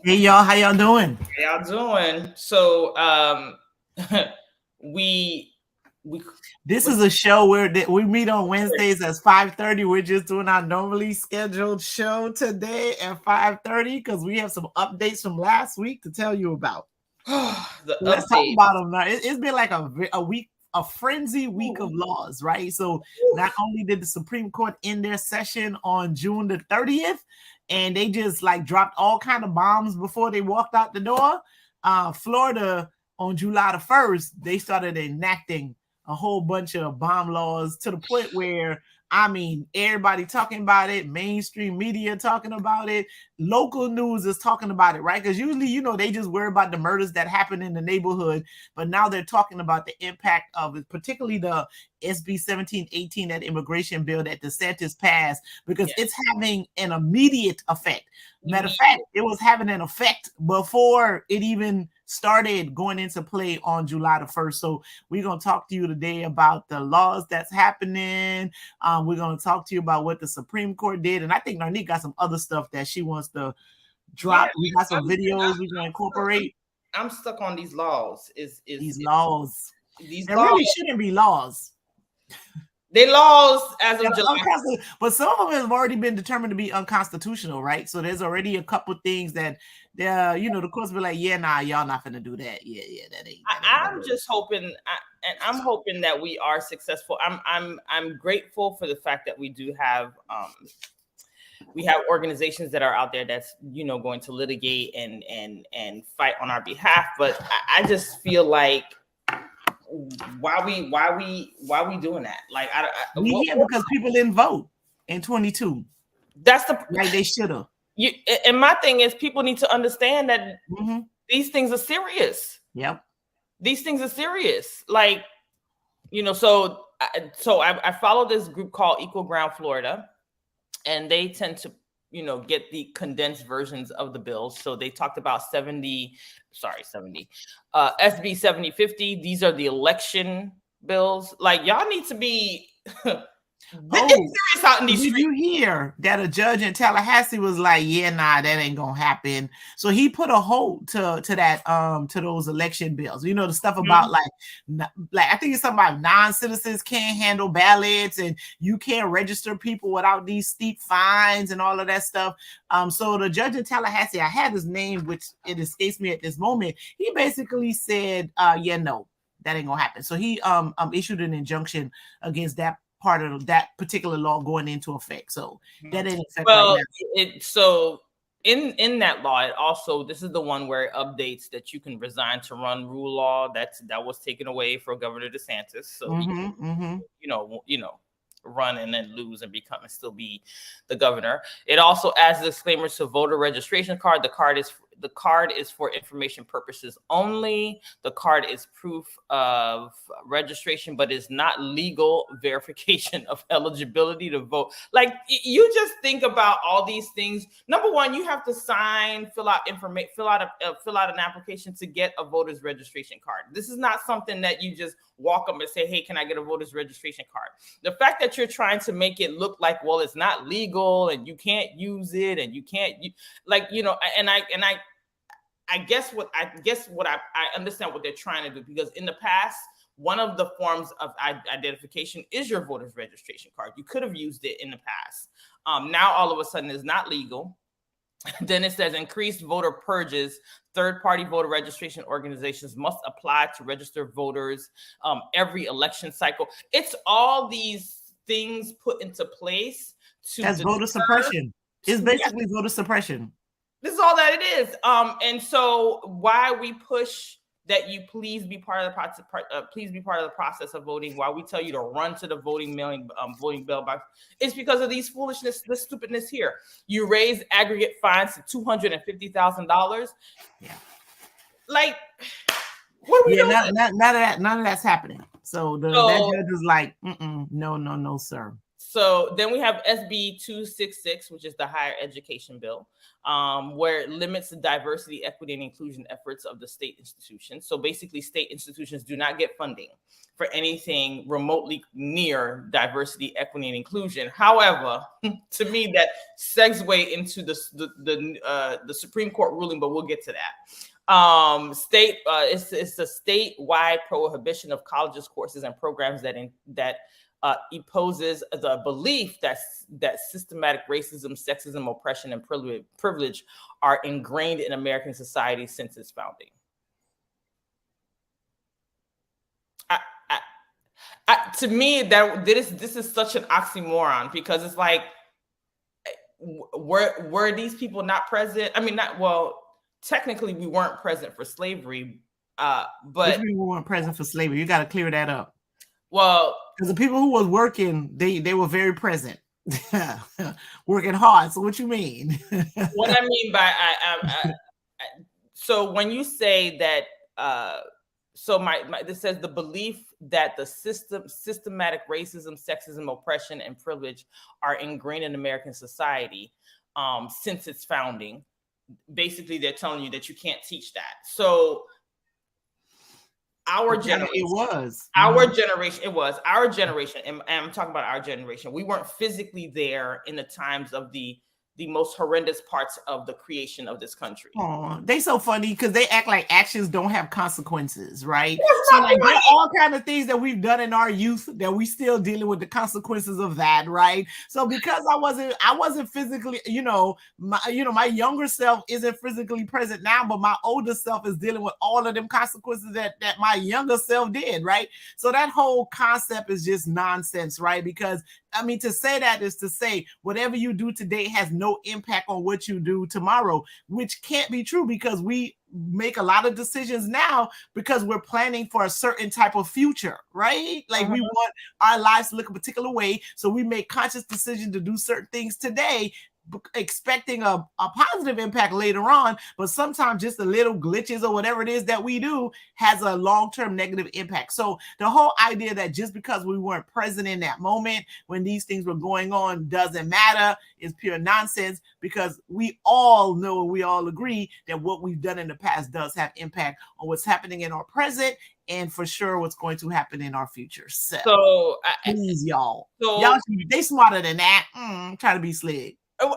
Hey y'all, how y'all doing? How y'all doing? So we we This is a show where we meet on Wednesdays at 5:30. We're just doing our normally scheduled show today at 5:30 because we have some updates from last week to tell you about. Let's talk about them now. It's been like a week, a frenzy week of laws, right? So not only did the Supreme Court end their session on June the 30th, and they just like dropped all kind of bombs before they walked out the door. Florida on July the 1st, they started enacting a whole bunch of bomb laws to the point where, I mean, everybody talking about it, mainstream media talking about it, local news is talking about it, right? Because usually, you know, they just worry about the murders that happen in the neighborhood, but now they're talking about the impact of it, particularly the SB 1718, that immigration bill that DeSantis passed, because it's having an immediate effect. Matter of fact, it was having an effect before it even started going into play on July the 1st. So we're going to talk to you today about the laws that's happening. We're going to talk to you about what the Supreme Court did. And I think Narnique got some other stuff that she wants to drop. We got some videos we're going to incorporate. I'm stuck on these laws. These laws. These there really shouldn't be laws. They laws as of July. But some of them have already been determined to be unconstitutional, right? So there's already a couple things that they're, you know, the courts be like, yeah, nah, y'all not gonna do that. Yeah, that ain't. I'm just hoping, and I'm hoping that we are successful. I'm grateful for the fact that we do have organizations that are out there that's, you know, going to litigate and fight on our behalf. But I just feel like, why we doing that? Like, we here because people didn't vote in 22. That's the like they should have. And my thing is, people need to understand that these things are serious. Yep, these things are serious. Like, you know, so I follow this group called Equal Ground Florida, and they tend to, you know, get the condensed versions of the bills. So they talked about SB 7050. These are the election bills. Like, y'all need to be serious out in these streets. Did you hear that a judge in Tallahassee was like, yeah, nah, that ain't gonna happen? So he put a hold to that to those election bills. You know, the stuff about like I think it's something about non-citizens can't handle ballots and you can't register people without these steep fines and all of that stuff. So the judge in Tallahassee, I had his name, which it escapes me at this moment. He basically said, yeah, no, that ain't gonna happen. So he issued an injunction against that part of that particular law going into effect. So that ain't effect right now. So in that law, it also, this is the one where it updates that you can resign to run rule law. That was taken away for Governor DeSantis. So he can, you know, run and then lose and become and still be the governor. It also adds disclaimers to voter registration card. The card is for information purposes only. The card is proof of registration, but is not legal verification of eligibility to vote. Like, you just think about all these things. Number one, you have to fill out an application to get a voter's registration card. This is not something that you just walk up and say, hey, can I get a voter's registration card? The fact that you're trying to make it look like, well, it's not legal and you can't use it and you can't, like, you know, and I guess what I understand what they're trying to do, because in the past, one of the forms of identification is your voter's registration card. You could have used it in the past. Now, all of a sudden, it's not legal. Then it says increased voter purges. Third-party voter registration organizations must apply to register voters every election cycle. It's all these things put into place as voter suppression. It's basically voter suppression. This is all that it is. And so why we push that you please be part of the process of voting, while we tell you to run to the voting bell box, it's because of these foolishness, this stupidness here. You raise aggregate fines to $250,000. Yeah. Like, what are we doing? None of that's happening. So that judge is like, no, sir. So then we have SB 266, which is the higher education bill, where it limits the diversity, equity, and inclusion efforts of the state institutions. So basically, state institutions do not get funding for anything remotely near diversity, equity, and inclusion. However, to me, that segue into the Supreme Court ruling, but we'll get to that. It's a statewide prohibition of colleges, courses, and programs that opposes the belief that systematic racism, sexism, oppression, and privilege are ingrained in American society since its founding. To me, this is such an oxymoron, because it's like, were these people not present? I mean, technically we weren't present for slavery, but we weren't present for slavery. You got to clear that up. Well, because the people who was working, they were very present, working hard. So what you mean? What I mean by so when you say that, this says the belief that the systematic racism, sexism, oppression, and privilege are ingrained in American society since its founding. Basically, they're telling you that you can't teach that. So our generation, it was our generation, and I'm talking about our generation. We weren't physically there in the times of the most horrendous parts of the creation of this country. Oh, they so funny because they act like actions don't have consequences, right? So like there are all kind of things that we've done in our youth that we still dealing with the consequences of that, right? So because I wasn't physically, my younger self isn't physically present now, but my older self is dealing with all of them consequences that my younger self did, right? So that whole concept is just nonsense, right? Because I mean, to say that is to say whatever you do today has no impact on what you do tomorrow, which can't be true, because we make a lot of decisions now because we're planning for a certain type of future, right? Like we want our lives to look a particular way. So we make conscious decisions to do certain things today, expecting a positive impact later on, but sometimes just the little glitches or whatever it is that we do has a long-term negative impact. So the whole idea that just because we weren't present in that moment when these things were going on doesn't matter is pure nonsense, because we all know and we all agree that what we've done in the past does have impact on what's happening in our present, and for sure what's going to happen in our future. So please, y'all, they smarter than that. Try to be slick.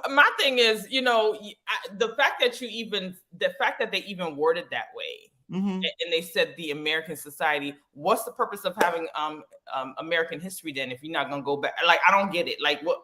My thing is, the fact that they even worded that way, and they said the American society, what's the purpose of having American history then if you're not gonna go back? Like, I don't get it. Like, what?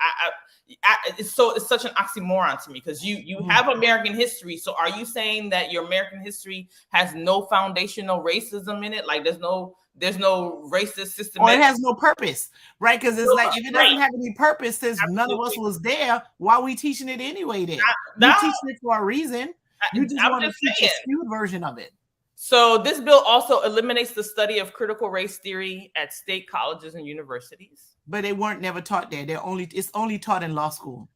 It's such an oxymoron to me, because you have American history. So are you saying that your American history has no foundational racism in it? Like, there's no racist system, or it has no purpose, right? Because it's like, if it doesn't have any purpose, since none of us was there, why are we teaching it anyway then? You're teaching it for a reason. You just want to teach a skewed version of it. So this bill also eliminates the study of critical race theory at state colleges and universities. But they weren't never taught there. It's only taught in law school.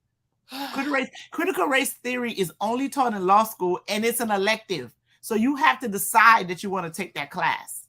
Critical race theory is only taught in law school, and it's an elective. So you have to decide that you want to take that class.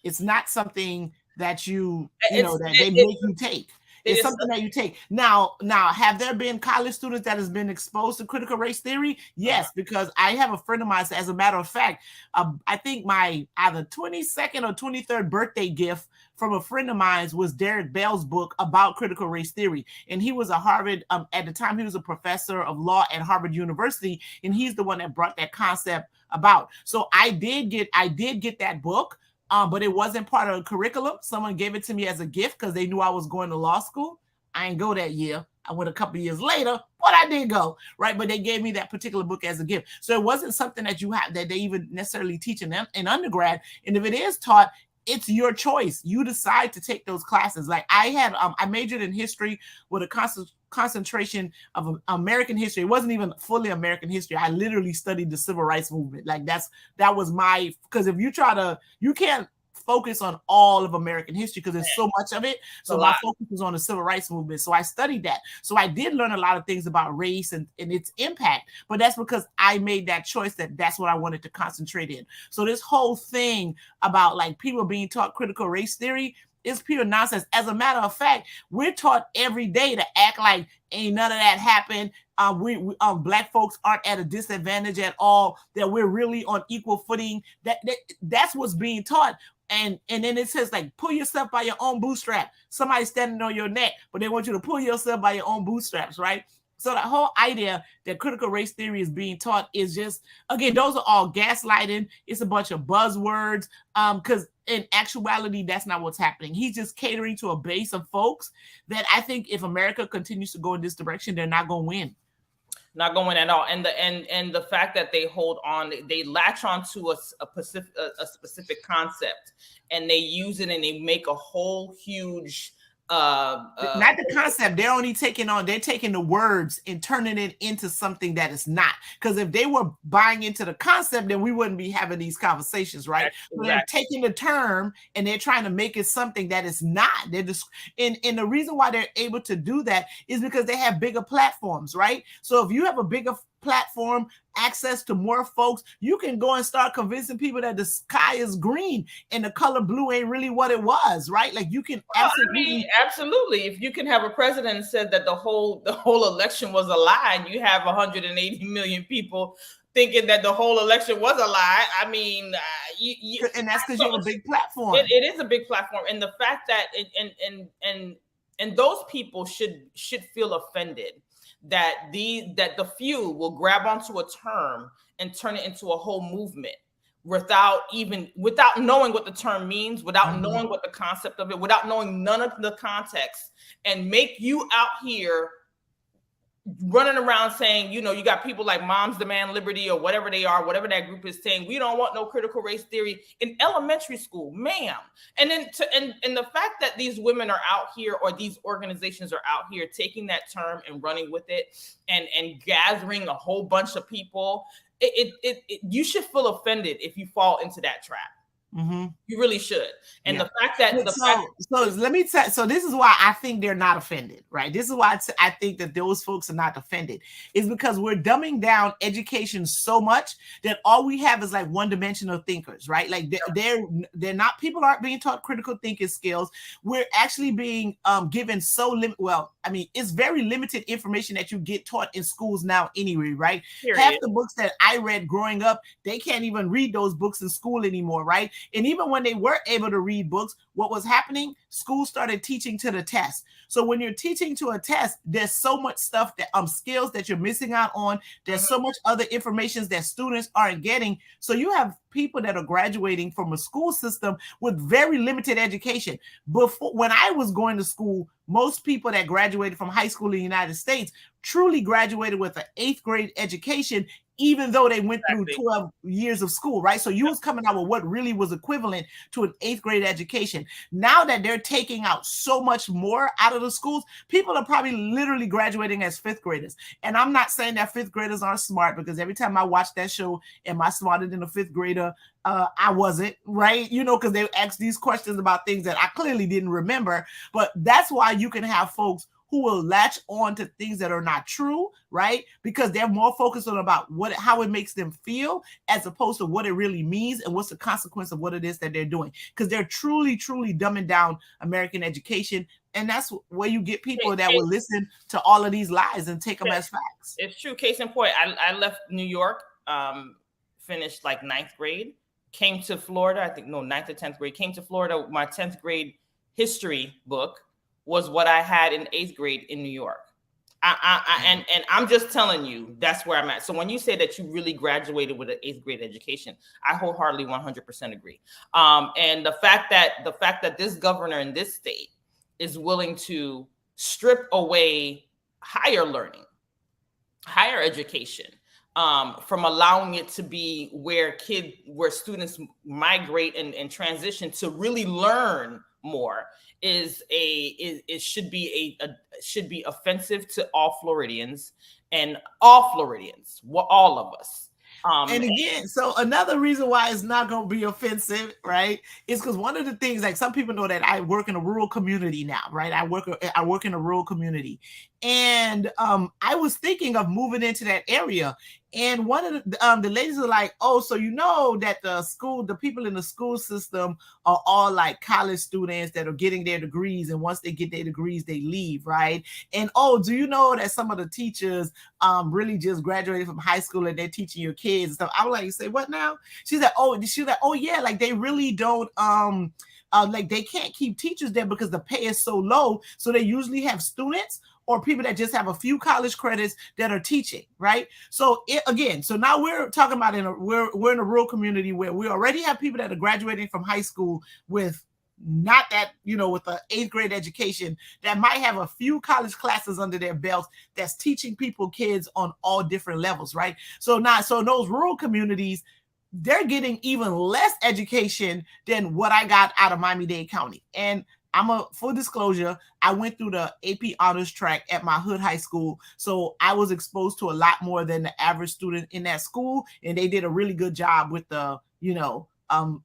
It's not something that they make you take. It's something that you take. Now, have there been college students that has been exposed to critical race theory? Yes, because I have a friend of mine. As a matter of fact, I think my either 22nd or 23rd birthday gift from a friend of mine was Derek Bell's book about critical race theory. And he was a Harvard, at the time, he was a professor of law at Harvard University, and he's the one that brought that concept about. So I did get that book. But it wasn't part of the curriculum. Someone gave it to me as a gift because they knew I was going to law school. I didn't go that year. I went a couple of years later, but I did go, right? But they gave me that particular book as a gift. So it wasn't something that they even necessarily teach in undergrad. And if it is taught, it's your choice. You decide to take those classes. Like I majored in history with a concentration of American history. It wasn't even fully American history. I literally studied the civil rights movement. Like that was because if you you can't focus on all of American history because there's so much of it. So my focus was on the civil rights movement. So I studied that. So I did learn a lot of things about race and its impact, but that's because I made that choice that's what I wanted to concentrate in. So this whole thing about like people being taught critical race theory It's pure nonsense. As a matter of fact, we're taught every day to act like ain't none of that happened. We Black folks aren't at a disadvantage at all, that we're really on equal footing. That's what's being taught. And then it says, like, pull yourself by your own bootstrap. Somebody's standing on your neck, but they want you to pull yourself by your own bootstraps, right? So the whole idea that critical race theory is being taught is just, again, those are all gaslighting. It's a bunch of buzzwords, because in actuality, that's not what's happening. He's just catering to a base of folks that I think if America continues to go in this direction, they're not going to win. Not going at all. And the fact that they hold on, they latch on to a specific concept, and they use it, and they make a whole huge not the concept. They're taking the words and turning it into something that is not. Because if they were buying into the concept, then we wouldn't be having these conversations, right? Exactly. They're taking the term and they're trying to make it something that is not. They're just, and the reason why they're able to do that is because they have bigger platforms, right? So if you have a bigger platform, access to more folks, you can go and start convincing people that the sky is green and the color blue ain't really what it was, right? Like, you can absolutely. If you can have a president said that the whole election was a lie, and you have 180 million people thinking that the whole election was a lie, I mean, and that's because you have a big platform. It is a big platform, and the fact that and those people should feel offended that the few will grab onto a term and turn it into a whole movement without knowing what the term means, without knowing what the concept of it, without knowing none of the context, and make you out here running around saying, you got people like Moms Demand Liberty or whatever they are, whatever that group is, saying we don't want no critical race theory in elementary school, ma'am. And then and the fact that these women are out here, or these organizations are out here taking that term and running with it and gathering a whole bunch of people, you should feel offended if you fall into that trap. Mm-hmm. You really should. And the fact that let me tell. So this is why I think they're not offended, right? This is why I think that those folks are not offended, is because we're dumbing down education so much that all we have is like one-dimensional thinkers, right? Like they're not. People aren't being taught critical thinking skills. We're actually being given it's very limited information that you get taught in schools now anyway, right? Period. Half the books that I read growing up, they can't even read those books in school anymore, right? And even when they were able to read books, what was happening? Schools started teaching to the test. So when you're teaching to a test, there's so much stuff that skills that you're missing out on. There's so much other information that students aren't getting. So you have people that are graduating from a school system with very limited education. Before, when I was going to school, most people that graduated from high school in the United States truly graduated with an 8th grade education, even though they went through 12 years of school, right? So you was coming out with what really was equivalent to an 8th grade education. Now that they're taking out so much more out of the schools, people are probably literally graduating as 5th graders. And I'm not saying that 5th graders aren't smart, because every time I watch that show, am I smarter than a 5th grader? I wasn't, right? Because they ask these questions about things that I clearly didn't remember. But that's why you can have folks who will latch on to things that are not true, right? Because they're more focused on about how it makes them feel, as opposed to what it really means and what's the consequence of what it is that they're doing. Because they're truly, truly dumbing down American education. And that's where you get people that will listen to all of these lies and take them as facts. It's true. Case in point, I left New York, finished like 9th grade, came to Florida, I think, 9th or 10th grade, came to Florida. My 10th grade history book was what I had in 8th grade in New York. And I'm just telling you, that's where I'm at. So when you say that you really graduated with an 8th grade education, I wholeheartedly 100% agree. And the fact that this governor in this state is willing to strip away higher learning, higher education, from allowing it to be where students migrate and transition to really learn more, should be offensive to all Floridians, all of us. And again, so another reason why it's not going to be offensive, right, is because one of the things, like, some people know that I work in a rural community now, right? I work in a rural community, And I was thinking of moving into that area. And one of the ladies were like, oh, so you know that the people in the school system are all like college students that are getting their degrees. And once they get their degrees, they leave, right? And oh, do you know that some of the teachers really just graduated from high school and they're teaching your kids and stuff? I was like, say what now? She's like, oh yeah, like they really don't like they can't keep teachers there because the pay is so low. So they usually have students or people that just have a few college credits that are teaching, right? So so now we're talking about we're in a rural community where we already have people that are graduating from high school with not that, with an 8th grade education that might have a few college classes under their belts that's teaching kids on all different levels, right? So in those rural communities, they're getting even less education than what I got out of Miami-Dade County. And full disclosure, I went through the AP honors track at my hood high school. So I was exposed to a lot more than the average student in that school. And they did a really good job with the,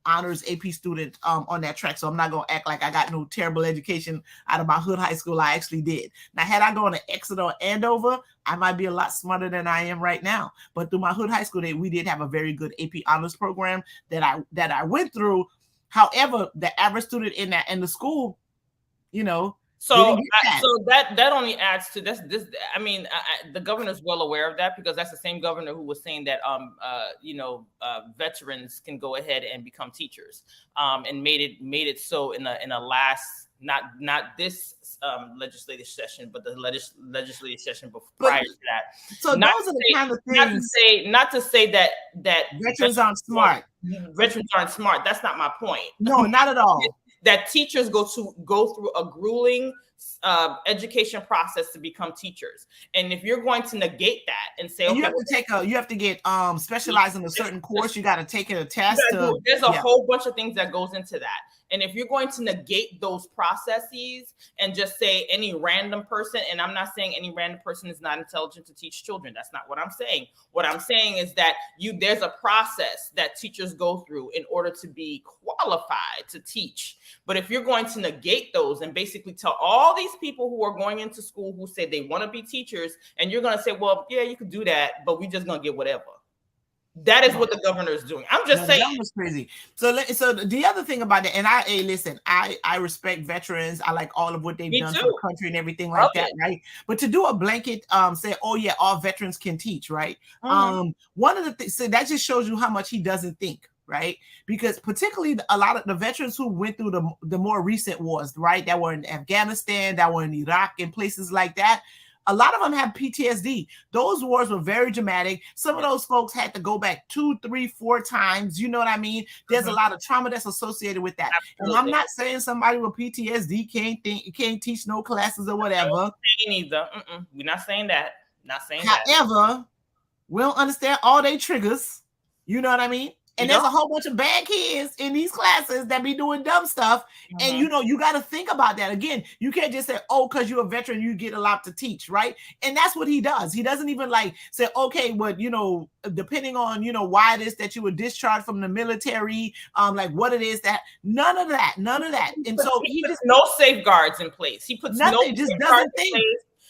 honors AP student on that track. So I'm not going to act like I got no terrible education out of my hood high school. I actually did. Now, had I gone to Exeter or Andover, I might be a lot smarter than I am right now. But through my hood high school, we did have a very good AP honors program that I went through. However, the average student in the school, so that only adds to this. I mean, the governor's well aware of that because that's the same governor who was saying that veterans can go ahead and become teachers, and made it so in a last not this legislative session, but the legislative session prior to that. So those are the kind of things. Not to say that veterans aren't smart. Veterans aren't smart. That's not my point. No, not at all. That teachers go through a grueling education process to become teachers, and if you're going to negate that and say, okay, you have to get specialized in a certain course, you got to take a test. There's a whole bunch of things that goes into that. And if you're going to negate those processes and just say any random person, and I'm not saying any random person is not intelligent to teach children. That's not what I'm saying. What I'm saying is that there's a process that teachers go through in order to be qualified to teach. But if you're going to negate those and basically tell all these people who are going into school who say they want to be teachers, and you're going to say, well, yeah, you could do that, but we just going to get whatever. That is what the governor is doing. I'm just saying. That was crazy. So the other thing about it, and I respect veterans. I like all of what they've done for the country and everything like that, right? But to do a blanket say, oh yeah, all veterans can teach, right? Mm-hmm. One of the things, so that just shows you how much he doesn't think, right? Because particularly a lot of the veterans who went through the more recent wars, right? That were in Afghanistan, that were in Iraq and places like that. A lot of them have PTSD. Those wars were very dramatic. Some of those folks had to go back 2, 3, 4 times. You know what I mean? There's a lot of trauma that's associated with that. Absolutely. And I'm not saying somebody with PTSD can't teach no classes or whatever. Neither. We're not saying that. Not saying that. However, we don't understand all their triggers. You know what I mean? And there's a whole bunch of bad kids in these classes that be doing dumb stuff. And, you got to think about that. Again, you can't just say, oh, because you're a veteran, you get a lot to teach, right? And that's what he does. He doesn't even say, okay, but, depending on, why it is that you were discharged from the military, like what it is that, none of that. And so he puts no safeguards in place. He puts nothing, just doesn't think.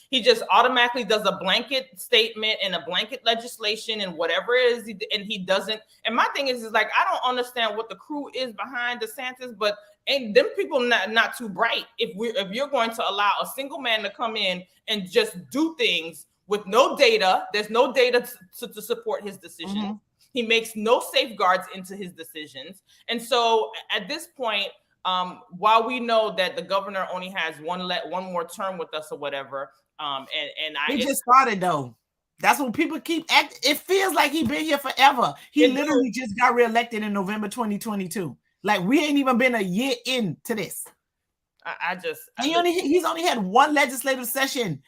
He just automatically does a blanket statement and a blanket legislation and whatever it is, and he doesn't. And my thing is like, I don't understand what the crew is behind DeSantis, but ain't them people not too bright. If you're going to allow a single man to come in and just do things with no data, there's no data to support his decision. Mm-hmm. He makes no safeguards into his decisions, and so at this point, while we know that the governor only has one more term with us or whatever. He just started though. That's what people keep acting. It feels like he's been here forever. He literally just got reelected in November 2022. Like we ain't even been a year into this. He's only had one legislative session,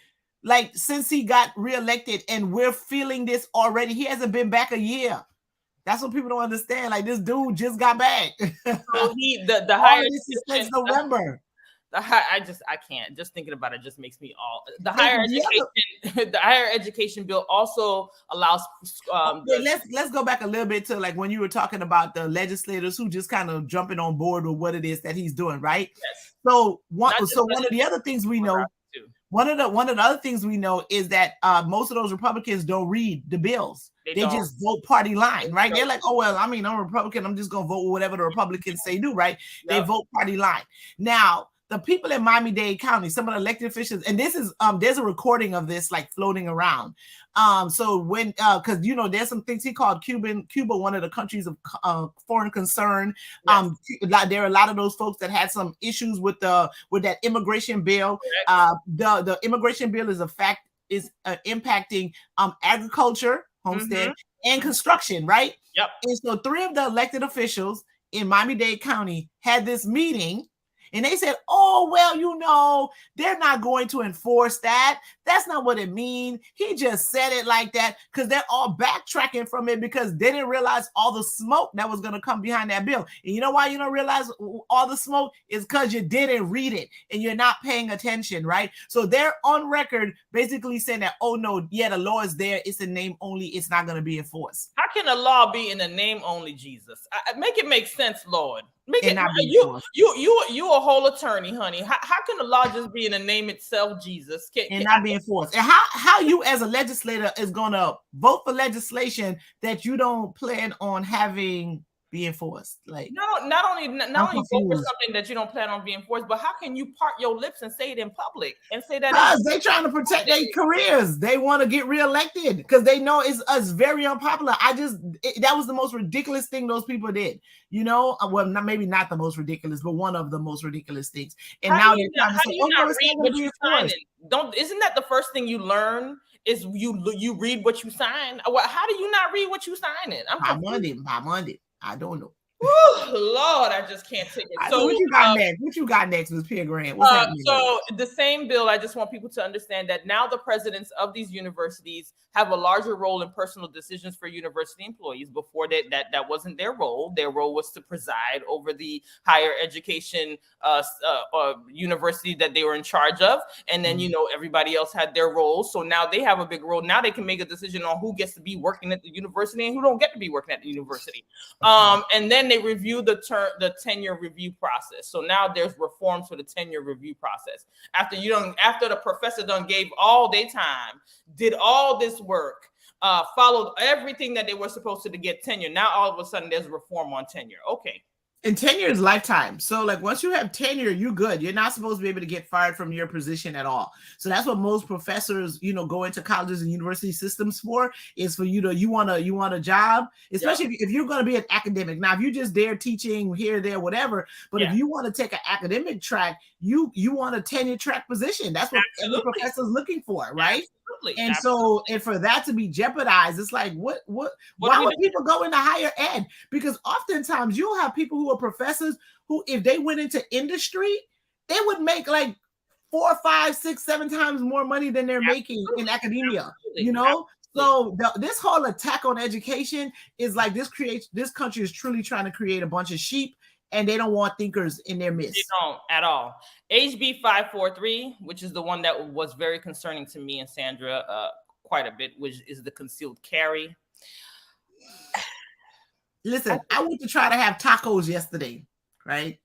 like since he got reelected, and we're feeling this already. He hasn't been back a year. That's what people don't understand. Like this dude just got back. So the higher since November. I can't. Just thinking about it just makes me all. The higher education bill also allows. Let's go back a little bit to like when you were talking about the legislators who just kind of jumping on board with what it is that he's doing, right? Yes. So one of the other things we know. One of the other things we know is that most of those Republicans don't read the bills. They just vote party line, right? They're like, oh, well, I mean, I'm a Republican. I'm just going to vote whatever the Republicans say do, right? Yep. They vote party line. Now, the people in Miami-Dade County, some of the elected officials, and this is, there's a recording of this like floating around. So when, because, you know, there's some things he called Cuba, one of the countries of foreign concern. Yes. There are a lot of those folks that had some issues with that immigration bill. The immigration bill is impacting agriculture, homestead, and construction, right? Yep. And so 3 of the elected officials in Miami-Dade County had this meeting. And they said, oh, well, you know, they're not going to enforce that. That's not what it means. He just said it like that because they're all backtracking from it because they didn't realize all the smoke that was going to come behind that bill. And you know why you don't realize all the smoke is because you didn't read it and you're not paying attention, right? So they're on record basically saying that, oh, no, yeah, the law is there. It's a name only. It's not going to be enforced. How can a law be in a name only, Jesus? Make it make sense, Lord. Make it, you a whole attorney, honey. How can the law just be in the name itself, Jesus? And not be enforced? And how you as a legislator is gonna vote for legislation that you don't plan on having be enforced? Like not only vote for something that you don't plan on being enforced, but how can you part your lips and say it in public and say that? Because they're trying to protect their careers. They want to get reelected because they know it's very unpopular. That was the most ridiculous thing those people did. You know, well, maybe not the most ridiculous, but one of the most ridiculous things. And now they're trying to say, "Oh no, it's not going to be enforced." Isn't that the first thing you learn? Is you read what you sign? How do you not read what you sign in? By Monday. I don't know. Woo, Lord, I just can't take it. So what you got next? What you got next was Pierre Grant. What's happening? So the same bill, I just want people to understand that now the presidents of these universities have a larger role in personal decisions for university employees. Before that wasn't their role. Their role was to preside over the higher education university that they were in charge of. And then, you know, everybody else had their roles. So now they have a big role. Now they can make a decision on who gets to be working at the university and who don't get to be working at the university. And then they review the tenure review process. So now there's reforms for the tenure review process. After the professor done gave all their time, did all this work, followed everything that they were supposed to get tenure. Now all of a sudden there's reform on tenure. Okay. And tenure is lifetime. So like once you have tenure, you're good. You're not supposed to be able to get fired from your position at all. So that's what most professors, you know, go into colleges and university systems for, is for you want a job, especially if you're going to be an academic. Now, if you're just there teaching here, there, whatever, but if you want to take an academic track, you want a tenure track position. That's what every professor is looking for, right? Absolutely. And so, and for that to be jeopardized, it's like, why would people go into higher ed? Because oftentimes you'll have people who are professors who, if they went into industry, they would make like 4, 5, 6, 7 times more money than they're making in academia. You know, so this whole attack on education is like this country is truly trying to create a bunch of sheep. And they don't want thinkers in their midst. They don't at all. HB 543, which is the one that was very concerning to me and Sandra quite a bit, which is the concealed carry. Listen, I went to try to have tacos yesterday, right?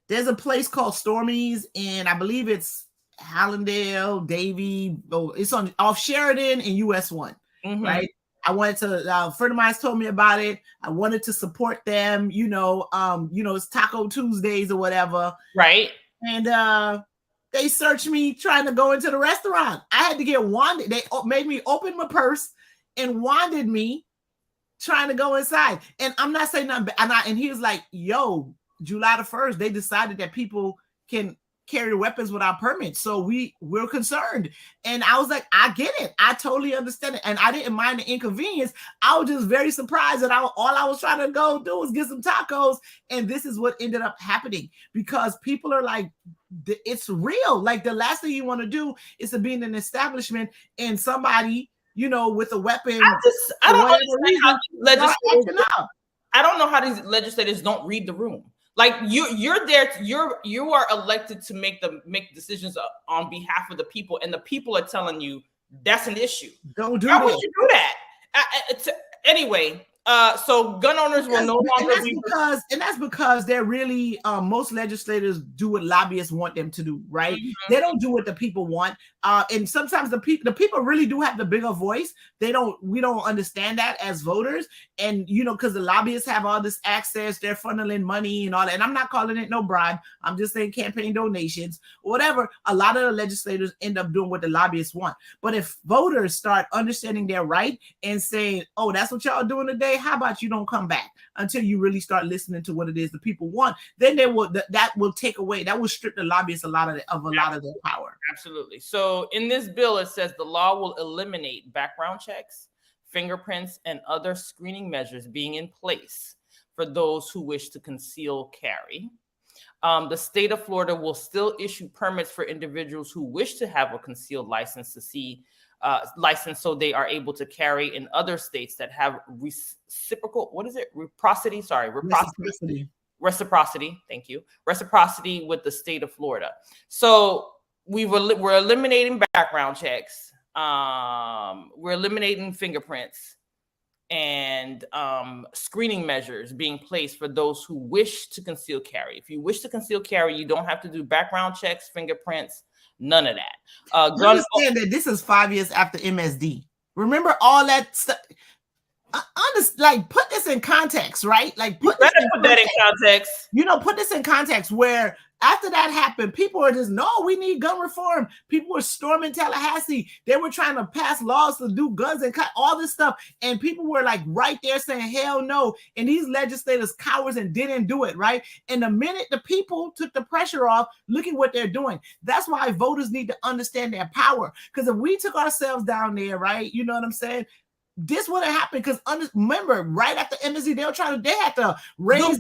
There's a place called Stormy's, and I believe it's Hallandale, Davie. Oh, it's off Sheridan and US 1, right? I wanted to, a friend of mine told me about it. I wanted to support them, it's Taco Tuesdays or whatever. Right. And they searched me trying to go into the restaurant. I had to get wanded. They made me open my purse and wanded me trying to go inside. And I'm not saying nothing. And he was like, yo, July the 1st, they decided that people can carry weapons without permits. So we're concerned. And I was like, I get it. I totally understand it. And I didn't mind the inconvenience. I was just very surprised that all I was trying to go do was get some tacos. And this is what ended up happening because people are like, it's real. Like the last thing you want to do is to be in an establishment and somebody, with a weapon. I don't know how these legislators don't read the room. Like you're there. You are elected to make decisions on behalf of the people, and the people are telling you that's an issue. Don't do How that. would you do that? Anyway, So gun owners will no longer and that's because they're really most legislators do what lobbyists want them to do, right? They don't do what the people want. And sometimes the people really do have the bigger voice. We don't understand that as voters. And because the lobbyists have all this access, they're funneling money and all that. And I'm not calling it no bribe. I'm just saying campaign donations or whatever. A lot of the legislators end up doing what the lobbyists want. But if voters start understanding their right and saying, oh, that's what y'all doing today, how about you don't come back until you really start listening to what it is the people want? Then that will take away, that will strip the lobbyists a lot of their power. Absolutely. So in this bill, it says the law will eliminate background checks, fingerprints, and other screening measures being in place for those who wish to conceal carry. The state of Florida will still issue permits for individuals who wish to have a concealed license so they are able to carry in other states that have reciprocal, reciprocity. Thank you. Reciprocity with the state of Florida. So we're eliminating background checks. We're eliminating fingerprints and screenning measures being placed for those who wish to conceal carry. If you wish to conceal carry, you don't have to do background checks, fingerprints, none of that. Understand that this is 5 years after MSD. Remember all that stuff. Put this in context, right? Put that in context. Put this in context where after that happened, people were just, no, we need gun reform. People were storming Tallahassee. They were trying to pass laws to do guns and cut all this stuff. And people were right there saying, hell no. And these legislators cowards and didn't do it, right? And the minute the people took the pressure off, look at what they're doing. That's why voters need to understand their power. Because if we took ourselves down there, right? You know what I'm saying? This would have happened because remember, right after MSD, they had to raise Uvalde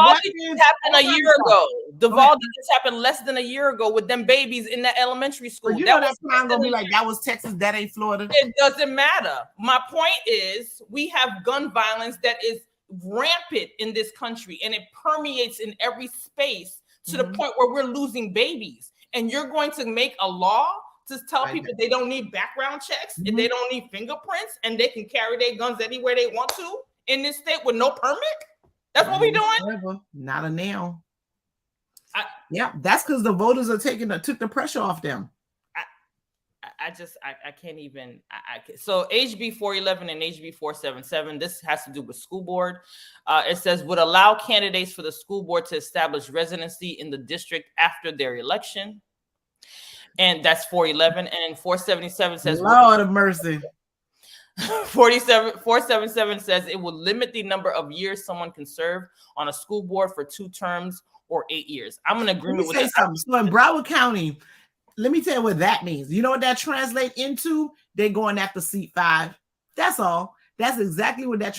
happened a year ago. Uvalde just happened less than a year ago with them babies in the elementary school. That's gonna be that was Texas, that ain't Florida. It doesn't matter. My point is, we have gun violence that is rampant in this country, and it permeates in every space to the point where we're losing babies. And you're going to make a law to tell people they don't need background checks and they don't need fingerprints and they can carry their guns anywhere they want to in this state with no permit? That's what we're doing? Not a nail. That's because the voters are took the pressure off them. I can't even. So HB 411 and HB 477, this has to do with school board. It says would allow candidates for the school board to establish residency in the district after their election. And that's 411. And 477 says, Lord of mercy. 477 says it will limit the number of years someone can serve on a school board for 2 terms or 8 years. I'm in agreement with that. So in Broward County, let me tell you what that means. You know what that translates into? They're going after seat 5. That's all. That's exactly what that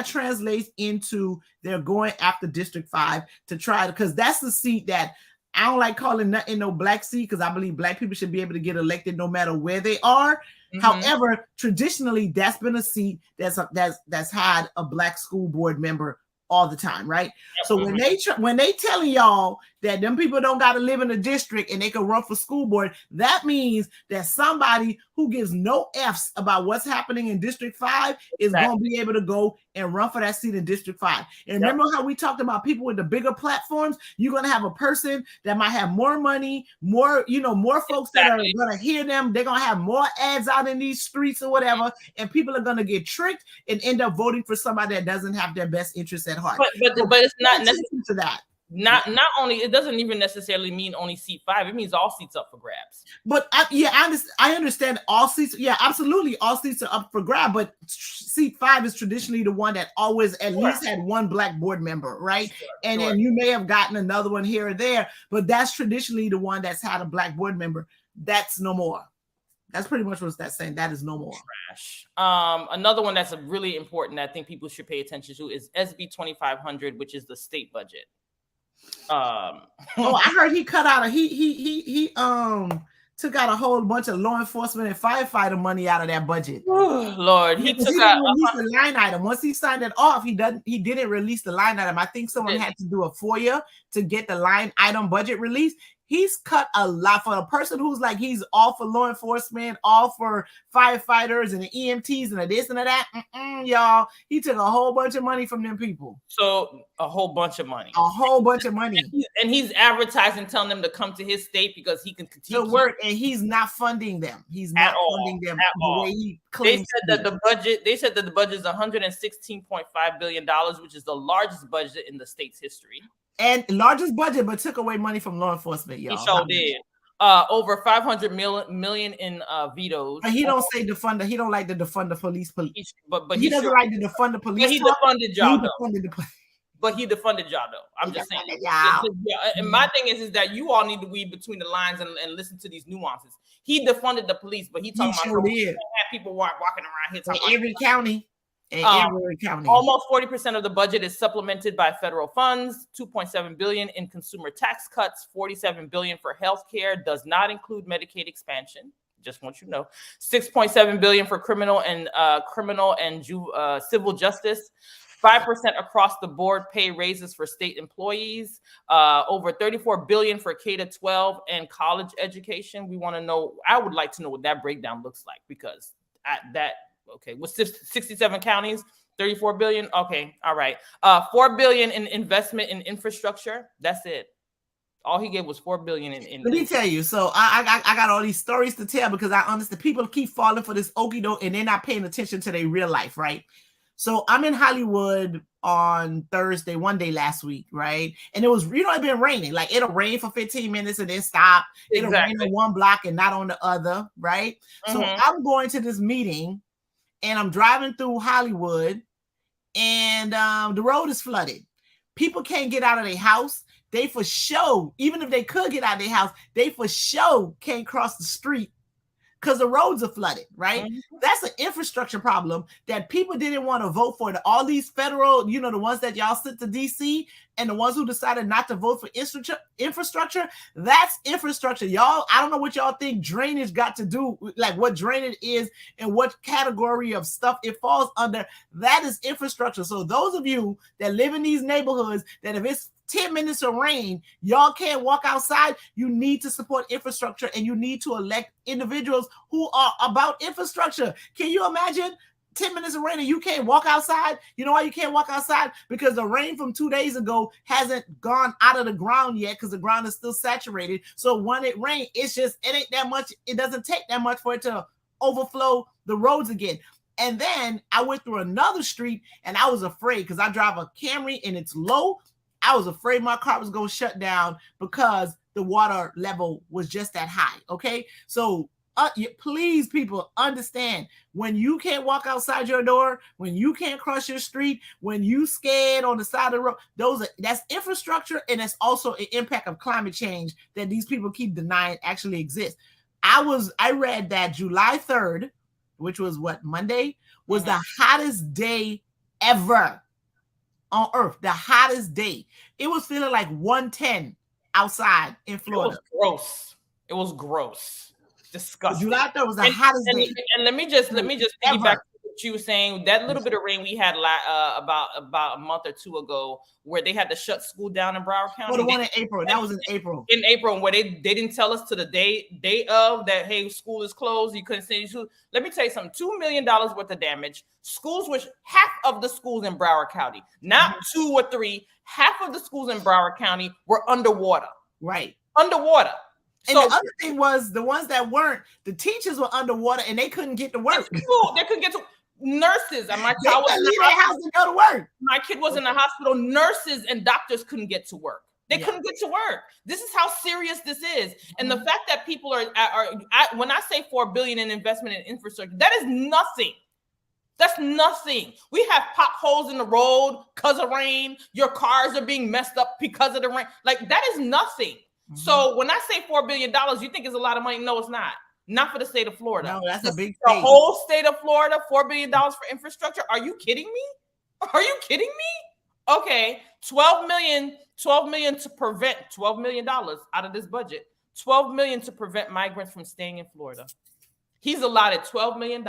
translates into. They're going after District 5 to try, because that's the seat that I don't like calling nothing no black seat, because I believe black people should be able to get elected no matter where they are. However, traditionally, that's been a seat that's had a black school board member all the time, right? So when they telling y'all that them people don't got to live in a district and they can run for school board, that means that somebody who gives no F's about what's happening in District 5 is going to be able to go and run for that seat in District 5. And remember how we talked about people with the bigger platforms? You're going to have a person that might have more money, more folks that are going to hear them. They're going to have more ads out in these streets or whatever, and people are going to get tricked and end up voting for somebody that doesn't have their best interests at heart. But it's not necessarily to that. Not only, it doesn't even necessarily mean only seat 5. It means all seats up for grabs. But I understand all seats. Yeah, absolutely, all seats are up for grab. But seat 5 is traditionally the one that always at least had one black board member, right? And then you may have gotten another one here or there, but that's traditionally the one that's had a black board member. That's no more. That's pretty much what that's saying. That is no more. Trash. Another one that's really important that I think people should pay attention to is SB 2500, which is the state budget. I heard he cut out he took out a whole bunch of law enforcement and firefighter money out of that budget. Oh, Lord, he took out the line item. Once he signed it off, he didn't release the line item. I think someone had to do a FOIA to get the line item budget released. He's cut a lot for a person who's like, he's all for law enforcement, all for firefighters and the EMTs and the this and the that. Y'all, he took a whole bunch of money from them people. So a whole bunch of money. A whole bunch of money. And he's advertising, telling them to come to his state because he can continue to work, and he's not funding them. He's not funding them the way he claims. They said that the budget is $116.5 billion, which is the largest budget in the state's history. And largest budget, but took away money from law enforcement, y'all. He sure did. Over 500 million in vetoes. But he don't say defund. He don't like to defund the police. But he doesn't like to defund the police. But he defunded y'all though. But he defunded y'all though. I'm just saying. And my thing is that you all need to read between the lines and listen to these nuances. He defunded the police, but he talking about people walking around here talking every county. Every county. Almost 40% of the budget is supplemented by federal funds. $2.7 billion in consumer tax cuts. $47 billion for healthcare. Does not include Medicaid expansion. Just want you to know. $6.7 billion for criminal and civil justice. 5% across the board pay raises for state employees. Over $34 billion for K-12 and college education. We want to know. I would like to know what that breakdown looks like, because okay, with 67 counties, 34 billion. Okay, all right. 4 billion in investment in infrastructure. That's it. All he gave was 4 billion in. Let me tell you. So I got all these stories to tell, because I understand people keep falling for this okie doke and they're not paying attention to their real life, right? So I'm in Hollywood on Thursday, one day last week, right? And it was, it's been raining. Like, it'll rain for 15 minutes and then stop. It'll rain on one block and not on the other, right? So I'm going to this meeting. And I'm driving through Hollywood, and the road is flooded. People can't get out of their house. They for sure, even if they could get out of their house, they for sure can't cross the street because the roads are flooded, right? That's an infrastructure problem that people didn't want to vote for. All these federal, the ones that y'all sent to DC, and the ones who decided not to vote for infrastructure, that's infrastructure. Y'all, I don't know what y'all think drainage got to do, like what drainage is and what category of stuff it falls under. That is infrastructure. So those of you that live in these neighborhoods, that if it's 10 minutes of rain, y'all can't walk outside, you need to support infrastructure, and you need to elect individuals who are about infrastructure. Can you imagine 10 minutes of rain and you can't walk outside? You know why you can't walk outside? Because the rain from 2 days ago hasn't gone out of the ground yet, because the ground is still saturated. So when it rains, it ain't that much. It doesn't take that much for it to overflow the roads again. And then I went through another street and I was afraid, because I drive a Camry and it's low. I was afraid my car was going to shut down because the water level was just that high. Okay. So please, people, understand, when you can't walk outside your door, when you can't cross your street, when you scared on the side of the road, that's infrastructure. And it's also an impact of climate change that these people keep denying actually exists. I read that July 3rd, which was Monday, was the hottest day ever on Earth, the hottest day. It was feeling like 110 outside in Florida. It was gross. Disgusting. July 3rd was the hottest day. And let me just piggyback what you were saying. That little bit of rain we had about a month or two ago, where they had to shut school down in Broward County. Oh, the one in April. That was in April. In April, where they didn't tell us to the day of that, hey, school is closed. You couldn't send you school. Let me tell you something. $2 million worth of damage. Schools, which half of the schools in Broward County, not 2 or 3, half of the schools in Broward County were underwater. Right. Underwater. And the other thing was, the ones that weren't, the teachers were underwater and they couldn't get to work. They couldn't get to nurses. And my child was in the house to go to work. My kid was in the hospital. Nurses and doctors couldn't get to work. They couldn't get to work. This is how serious this is. And the fact that people are when I say $4 billion in investment in infrastructure, that is nothing. That's nothing. We have potholes in the road because of rain. Your cars are being messed up because of the rain. Like, that is nothing. So when I say $4 billion, you think it's a lot of money? No, it's not. Not for the state of Florida. No, that's a big state. The whole state of Florida, $4 billion for infrastructure. Are you kidding me? Are you kidding me? Okay, $12 million to prevent $12 million out of this budget. $12 million to prevent migrants from staying in Florida. He's allotted $12 million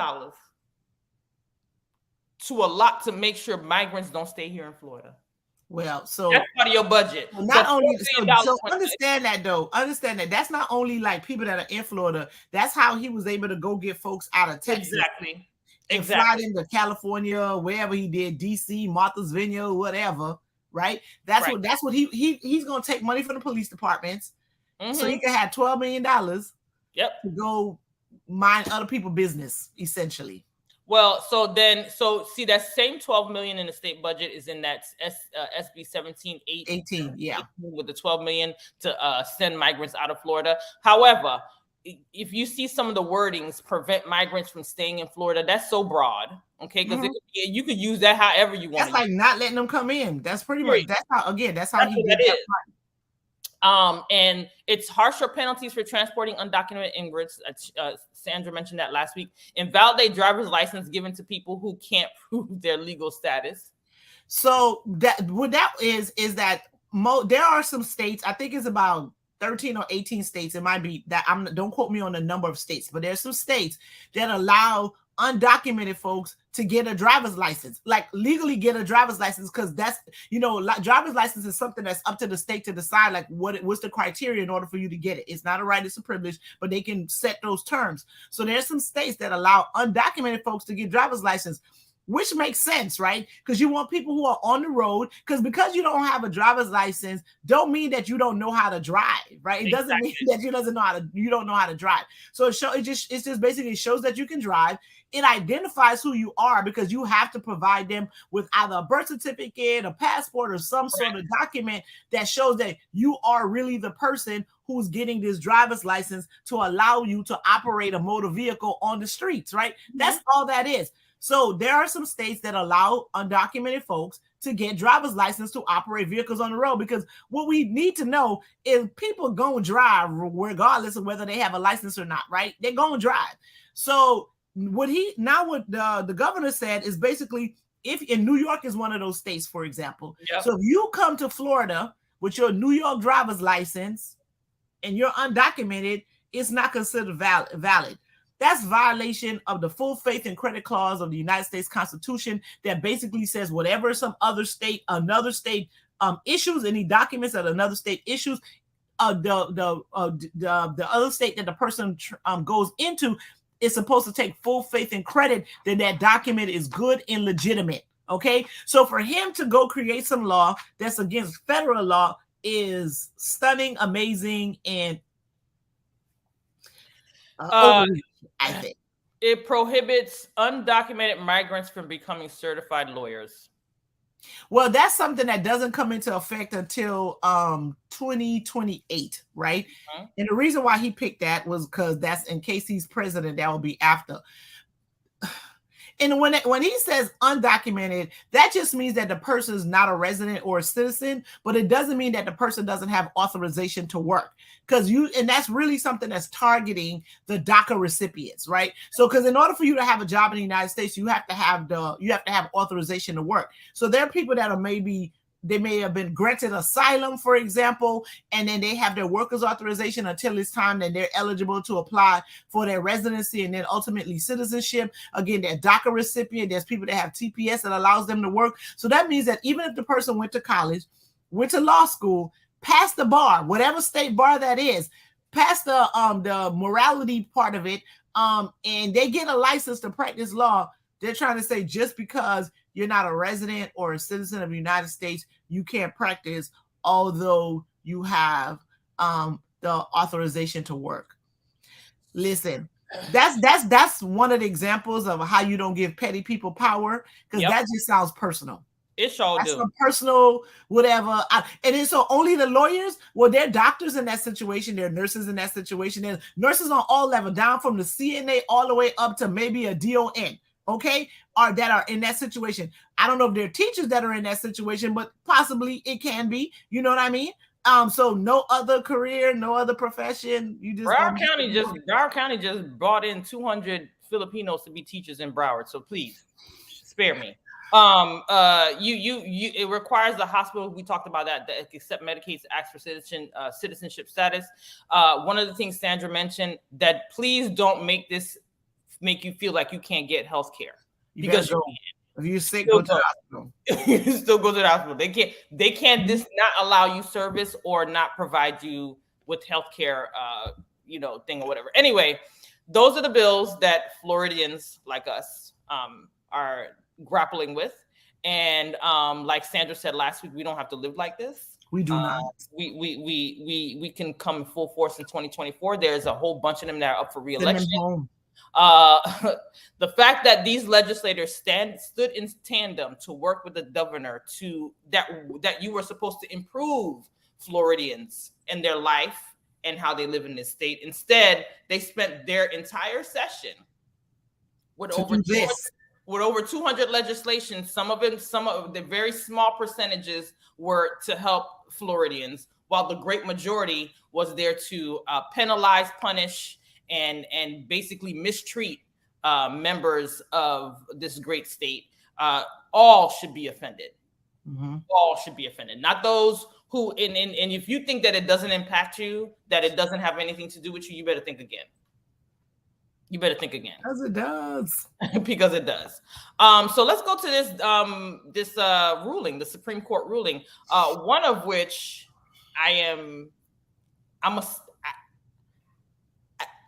to make sure migrants don't stay here in Florida. Well, so that's part of your budget. Not only so understand that though. Understand that that's not only like people that are in Florida. That's how he was able to go get folks out of Texas. Exactly. And fly into California, wherever he did, DC, Martha's Vineyard, whatever. Right. That's what he's gonna take money from the police departments, so he can have $12 million. Yep. To go mind other people's business, essentially. Well, so see that same 12 million in the state budget is in that SB 1718, yeah, with the 12 million to send migrants out of Florida. However, if you see some of the wordings, prevent migrants from staying in Florida, that's so broad, okay? Because you could use that however you want. That's like not letting them come in. That's pretty much that's how he did that. And it's harsher penalties for transporting undocumented immigrants. Sandra mentioned that last week. Invalidate driver's license given to people who can't prove their legal status. So what that is that there are some states, I think it's about 13 or 18 states. It might be that don't quote me on the number of states, but there's some states that allow undocumented folks to get a driver's license, like legally get a driver's license, because that's, driver's license is something that's up to the state to decide, like what's the criteria in order for you to get it. It's not a right, it's a privilege, but they can set those terms. So there's some states that allow undocumented folks to get driver's license, which makes sense, right? Because you want people who are on the road, because you don't have a driver's license don't mean that you don't know how to drive, right? It doesn't mean that you don't know how to drive. So it just basically shows that you can drive. It identifies who you are, because you have to provide them with either a birth certificate, a passport, or some sort of document that shows that you are really the person who's getting this driver's license to allow you to operate a motor vehicle on the streets, right? That's all that is. So there are some states that allow undocumented folks to get driver's license to operate vehicles on the road, because what we need to know is people gonna drive regardless of whether they have a license or not, right? They're gonna drive. So what the governor said is basically, if in New York is one of those states, for example, so if you come to Florida with your New York driver's license and you're undocumented, it's not considered valid. That's violation of the full faith and credit clause of the United States Constitution, that basically says whatever another state issues, any documents that another state issues, the other state that the person goes into is supposed to take full faith and credit that document is good and legitimate. Okay, so for him to go create some law that's against federal law is stunning, amazing, and I think it prohibits undocumented migrants from becoming certified lawyers. Well, that's something that doesn't come into effect until 2028, right? And the reason why he picked that was because that's in case he's president, that will be after. And when he says undocumented, that just means that the person is not a resident or a citizen, but it doesn't mean that the person doesn't have authorization to work. And that's really something that's targeting the DACA recipients, right? So, because in order for you to have a job in the United States, you have to have authorization to work. So there are people that they may have been granted asylum, for example, and then they have their workers' authorization until it's time that they're eligible to apply for their residency and then ultimately citizenship. Again, they're DACA recipient. There's people that have TPS that allows them to work. So that means that even if the person went to college, went to law school, passed the bar, whatever state bar that is, passed the morality part of it, and they get a license to practice law, they're trying to say just because you're not a resident or a citizen of the United States, you can't practice, although you have the authorization to work. Listen, that's one of the examples of how you don't give petty people power, because that just sounds personal. It sure That's do. Personal, whatever. And then so only the lawyers, well, they're doctors in that situation, they're nurses in that situation, they're nurses on all levels, down from the CNA all the way up to maybe a DON. Okay, that are in that situation. I don't know if there are teachers that are in that situation, but possibly it can be. You know what I mean? So no other career, no other profession. You just Broward County just brought in 200 Filipinos to be teachers in Broward. So please spare me. It requires the hospital. We talked about that accept Medicaid's ask for citizenship status. One of the things Sandra mentioned, that please don't make you feel like you can't get health care, because If you're sick, go to the hospital. You still go to the hospital. They can't just not allow you service or not provide you with healthcare, thing or whatever. Anyway, those are the bills that Floridians like us are grappling with. And like Sandra said last week, we don't have to live like this. We do not. We can come full force in 2024. There's a whole bunch of them that are up for re-election. The fact that these legislators stood in tandem to work with the governor that you were supposed to improve Floridians and their life and how they live in this state. Instead, they spent their entire session with over 200 legislations. Some of the very small percentages were to help Floridians, while the great majority was there to penalize, punish, and basically mistreat members of this great state. All should be offended. Mm-hmm. All should be offended. Not those who, and if you think that it doesn't impact you, that it doesn't have anything to do with you, you better think again. You better think again. Because it does. Because it does. So let's go to this ruling, the Supreme Court ruling, one of which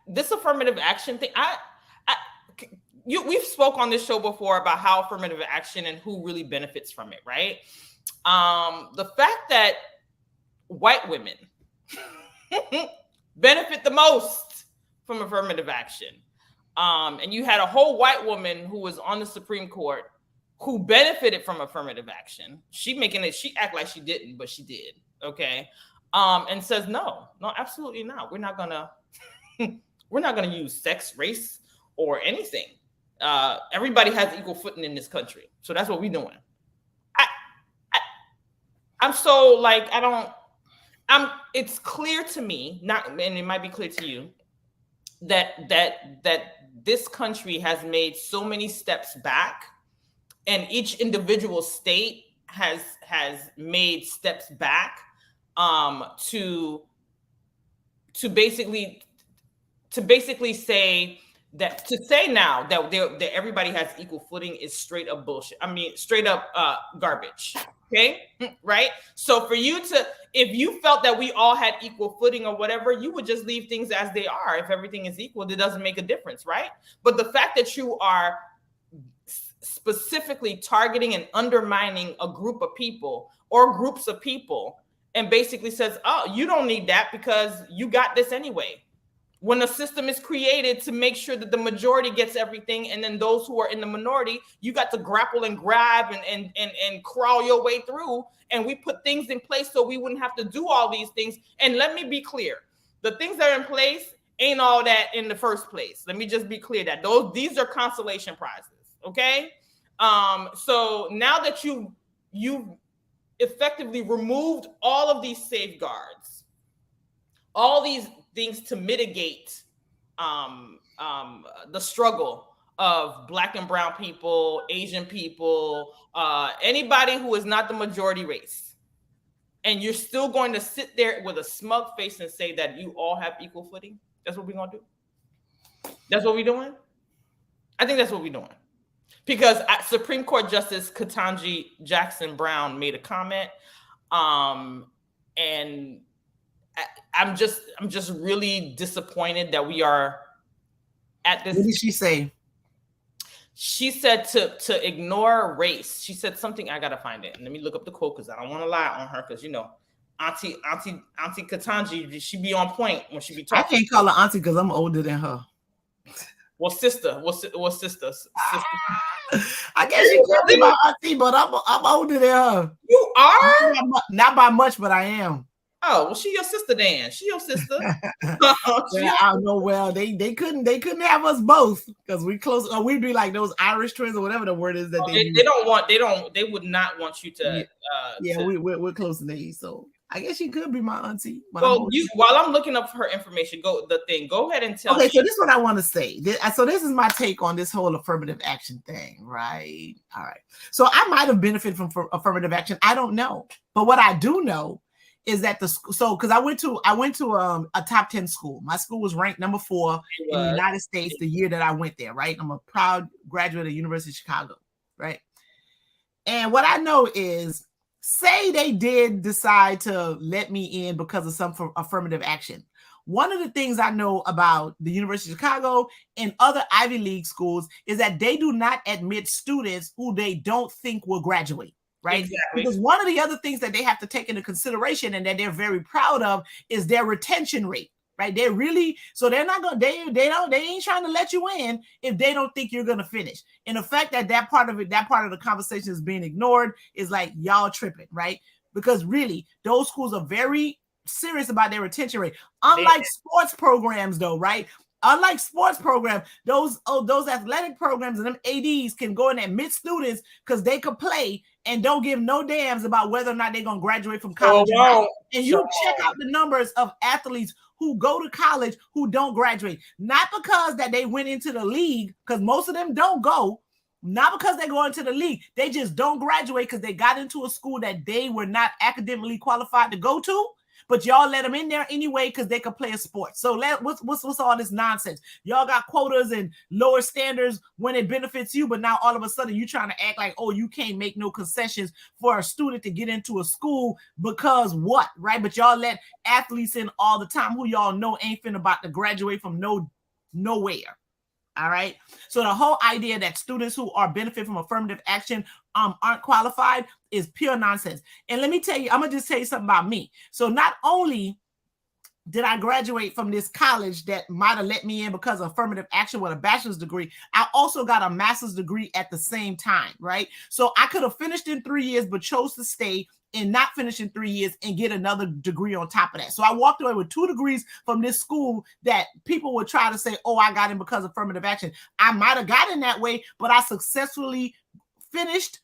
this affirmative action thing. We've spoke on this show before about how affirmative action and who really benefits from it, right? The fact that white women benefit the most from affirmative action. And you had a whole white woman who was on the Supreme Court who benefited from affirmative action. She act like she didn't, but she did. Okay. And says, no, absolutely not. We're not gonna use sex, race, or anything. Everybody has equal footing in this country. So that's what we're doing. It's clear to me, and it might be clear to you, that this country has made so many steps back, and each individual state has made steps back to basically say that, to say now that everybody has equal footing is straight up bullshit. I mean, straight up garbage. Okay, right? So if you felt that we all had equal footing or whatever, you would just leave things as they are. If everything is equal, it doesn't make a difference, right? But the fact that you are specifically targeting and undermining a group of people or groups of people and basically says, oh, you don't need that because you got this anyway. When a system is created to make sure that the majority gets everything, and then those who are in the minority, you got to grapple and grab and crawl your way through. And we put things in place so we wouldn't have to do all these things. And let me be clear, the things that are in place ain't all that in the first place. Let me just be clear that these are consolation prizes. Okay. So now that you effectively removed all of these safeguards, all these things to mitigate the struggle of Black and brown people, Asian people, anybody who is not the majority race. And you're still going to sit there with a smug face and say that you all have equal footing. That's what we're going to do. That's what we're doing. I think that's what we're doing. Because Supreme Court Justice Ketanji Jackson Brown made a comment. And I'm just really disappointed that we are at this. What did she say? She said to ignore race. She said something. I gotta find it. Let me look up the quote because I don't want to lie on her. Because Auntie Ketanji, she be on point when she be talking. I can't call her auntie because I'm older than her. Well, sister. What's sister? I guess she could be my auntie, but I'm older than her. You are? Not by much, but I am. Oh, well, she your sister, Dan. She your sister. I don't know. Well, they couldn't have us both because we close. Or we'd be like those Irish twins or whatever the word is that they would not want you to. We're close in age, so I guess she could be my auntie. Well, while I'm looking up her information, go ahead and tell. Okay, so this is what I want to say. So this is my take on this whole affirmative action thing, right? All right. So I might have benefited from affirmative action. I don't know, but what I do know is that because I went to a top 10 school. My school was ranked number 4 in the United States the year that I went there, right? I'm a proud graduate of the University of Chicago, right? And what I know is, say they did decide to let me in because of some affirmative action. One of the things I know about the University of Chicago and other Ivy League schools is that they do not admit students who they don't think will graduate. Right? Exactly. Because one of the other things that they have to take into consideration and that they're very proud of is their retention rate. Right? They're really, so they're not going to, they ain't trying to let you in if they don't think you're going to finish. And the fact that that part of the conversation is being ignored is like, y'all tripping, right? Because really, those schools are very serious about their retention rate. Unlike sports programs, though, right? Unlike sports programs, those athletic programs and them ADs can go and admit students because they could play and don't give no damns about whether or not they're going to graduate from college. And you check out the numbers of athletes who go to college who don't graduate, not because that they went into the league, because most of them don't go, not because they go into the league, they just don't graduate because they got into a school that they were not academically qualified to go to. But y'all let them in there anyway because they could play a sport. So what's all this nonsense? Y'all got quotas and lower standards when it benefits you, but now all of a sudden you trying to act like, oh, you can't make no concessions for a student to get into a school because what, right? But y'all let athletes in all the time who y'all know ain't finna about to graduate from nowhere. All right. So the whole idea that students who are benefit from affirmative action aren't qualified is pure nonsense. And let me tell you, I'm going to just tell you something about me. So not only did I graduate from this college that might have let me in because of affirmative action with a bachelor's degree, I also got a master's degree at the same time, right? So I could have finished in 3 years, but chose to stay and not finish in 3 years and get another degree on top of that. So I walked away with 2 degrees from this school that people would try to say, oh, I got in because of affirmative action. I might have gotten that way, but I successfully finished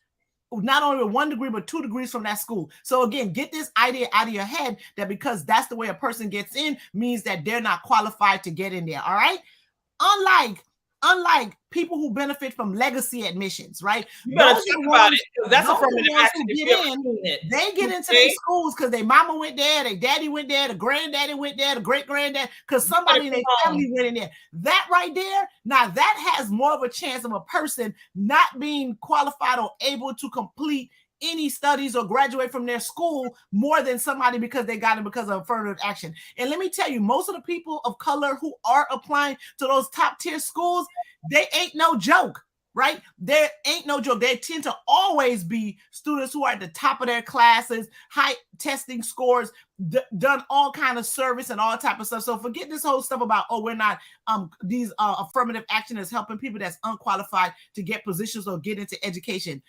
not only with 1 degree, but 2 degrees from that school. So again, get this idea out of your head that because that's the way a person gets in means that they're not qualified to get in there. All right. Unlike people who benefit from legacy admissions, right? You gotta think about it. That's affirmative action. They get into their schools because their mama went there, their daddy went there, the granddaddy went there, the great granddad, because somebody in their family went in there. That right there, now that has more of a chance of a person not being qualified or able to complete any studies or graduate from their school more than somebody because they got it because of affirmative action. And let me tell you, most of the people of color who are applying to those top tier schools, they ain't no joke, right? There ain't no joke. They tend to always be students who are at the top of their classes, high testing scores, done all kind of service and all type of stuff. So forget this whole stuff about, oh, we're not, these affirmative action is helping people that's unqualified to get positions or get into education.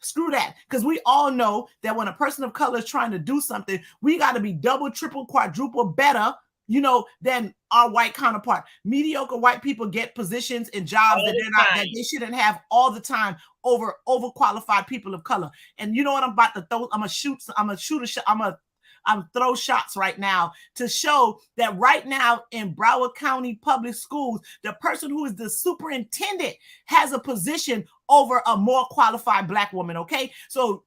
Screw that, because we all know that when a person of color is trying to do something, we got to be double, triple, quadruple better, than our white counterpart. Mediocre white people get positions and jobs that they shouldn't have all the time over overqualified people of color. And you know what I'm about to throw? I'm throw shots right now to show that right now in Broward County Public Schools, the person who is the superintendent has a position over a more qualified Black woman. Okay. So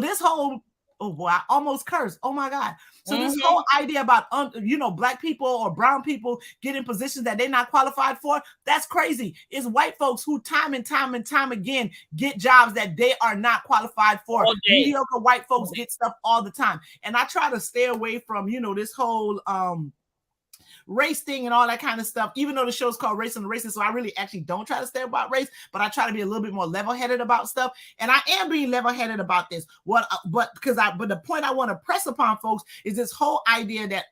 this whole, oh boy, I almost cursed. Oh my God. So this whole idea about, Black people or brown people getting positions that they're not qualified for, that's crazy. It's white folks who time and time again get jobs that they are not qualified for. Mediocre white folks get stuff all the time. And I try to stay away from, this whole, race thing and all that kind of stuff, even though the show's called Race and the Racist. So I really actually don't try to stay about race, but I try to be a little bit more level-headed about stuff. And I am being level-headed about this. But the point I want to press upon folks is this whole idea that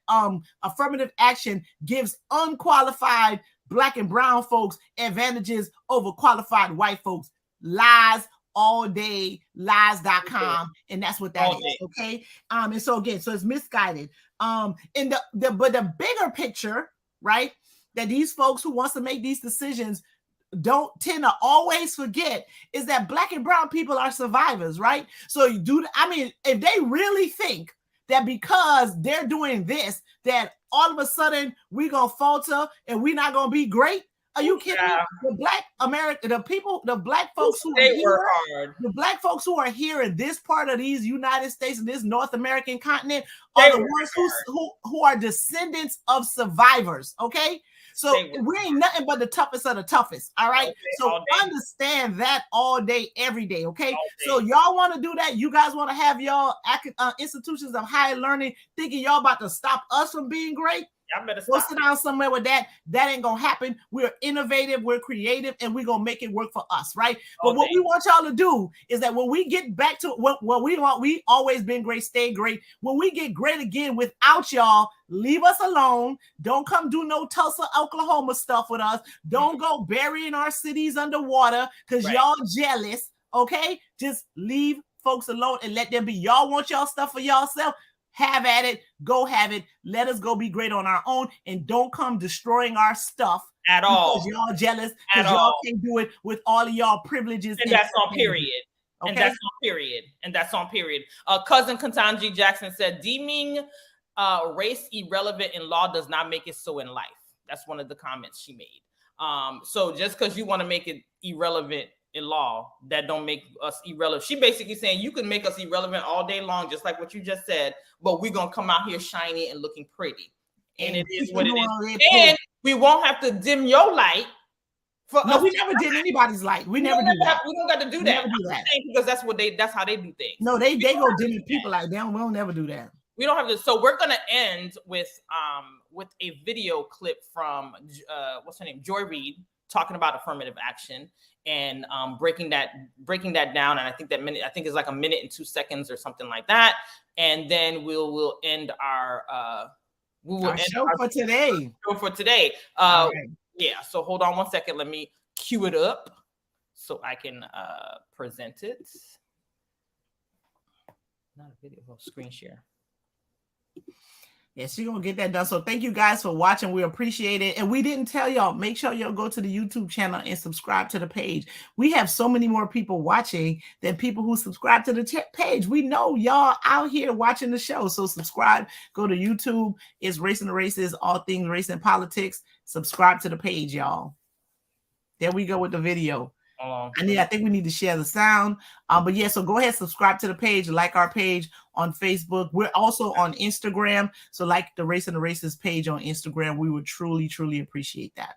affirmative action gives unqualified Black and brown folks advantages over qualified white folks. Lies all day, lies.com, and that's what that is. Okay. And so again, so it's misguided. But the bigger picture, right, that these folks who wants to make these decisions don't tend to always forget is that Black and brown people are survivors, right? So if they really think that because they're doing this, that all of a sudden we're gonna falter and we're not gonna be great. Are you kidding me? The Black America, the Black folks who are here, the Black folks who are here in this part of these United States and this North American continent are the ones who are descendants of survivors. Okay, So we ain't nothing but the toughest of the toughest. All right. So understand that all day, every day. Okay. So y'all want to do that? You guys want to have y'all institutions of higher learning thinking y'all about to stop us from being great? Y'all better go sit down somewhere with that. That ain't gonna happen. We're innovative, we're creative, and we're gonna make it work for us, right? But what we want y'all to do is that when we get back to what we want, we always been great, stay great. When we get great again without y'all, leave us alone. Don't come do no Tulsa, Oklahoma stuff with us. Don't go burying our cities underwater because y'all jealous. Okay, just leave folks alone and let them be. Y'all want y'all stuff for yourself. Have at it, go have it. Let us go be great on our own, and don't come destroying our stuff at all. Because y'all jealous, because y'all can't do it with all of y'all privileges. And that's on period. Okay? And that's on period. And that's on period. Cousin Ketanji Jackson said, deeming race irrelevant in law does not make it so in life. That's one of the comments she made. So just because you want to make it irrelevant in law, that don't make us irrelevant. She basically saying you can make us irrelevant all day long, just like what you just said, but we're gonna come out here shiny and looking pretty. And it is what it is. And we won't have to dim your light. We never dim anybody's light. We never do that. We don't got to do that. Because that's how they do things. No, they go dimming people like that. We'll never do that. We don't have to. So we're gonna end with a video clip from what's her name, Joy Reid, talking about affirmative action and breaking that down. And I think it's like a minute and 2 seconds or something like that. And then we'll end our show for today. Yeah. So hold on 1 second. Let me cue it up so I can present it. Not a video, screen share. Yeah, she's gonna get that done. So thank you guys for watching. We appreciate it. And we didn't tell y'all, make sure y'all go to the YouTube channel and subscribe to the page. We have so many more people watching than people who subscribe to the page. We know y'all out here watching the show. So subscribe, go to YouTube. It's Racing the Races, all things race and politics. Subscribe to the page, y'all. There we go with the video. I think we need to share the sound. But yeah, so go ahead, subscribe to the page, like our page on Facebook. We're also on Instagram. So like the Racing the Races page on Instagram. We would truly, truly appreciate that.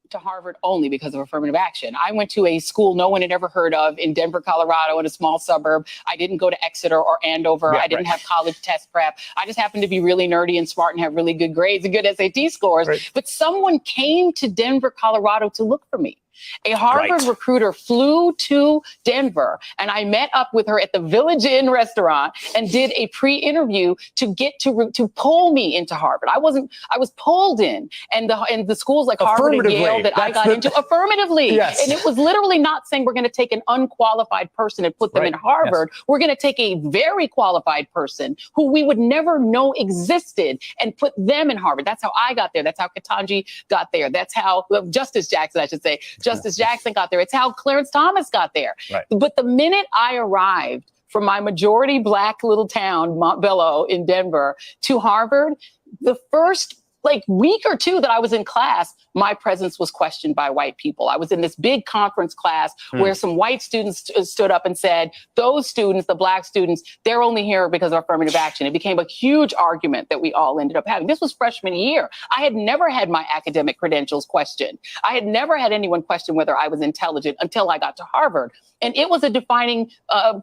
To Harvard only because of affirmative action. I went to a school no one had ever heard of in Denver, Colorado, in a small suburb. I didn't go to Exeter or Andover. I didn't have college test prep. I just happened to be really nerdy and smart and have really good grades and good SAT scores. But someone came to Denver, Colorado to look for me. A Harvard recruiter flew to Denver, and I met up with her at the Village Inn restaurant and did a pre-interview to get to pull me into Harvard. I was pulled in, and the schools like Harvard and Yale that I got into affirmatively. Yes. And it was literally not saying we're going to take an unqualified person and put them in Harvard. Yes. We're going to take a very qualified person who we would never know existed and put them in Harvard. That's how I got there. That's how Ketanji got there. That's how Justice Jackson, I should say. Justice Jackson got there. It's how Clarence Thomas got there. But the minute I arrived from my majority Black little town, Montbello in Denver, to Harvard, the first week or two that I was in class, my presence was questioned by white people. I was in this big conference class where some white students stood up and said, those students, the Black students, they're only here because of affirmative action. It became a huge argument that we all ended up having. This was freshman year. I had never had my academic credentials questioned. I had never had anyone question whether I was intelligent until I got to Harvard. And it was a defining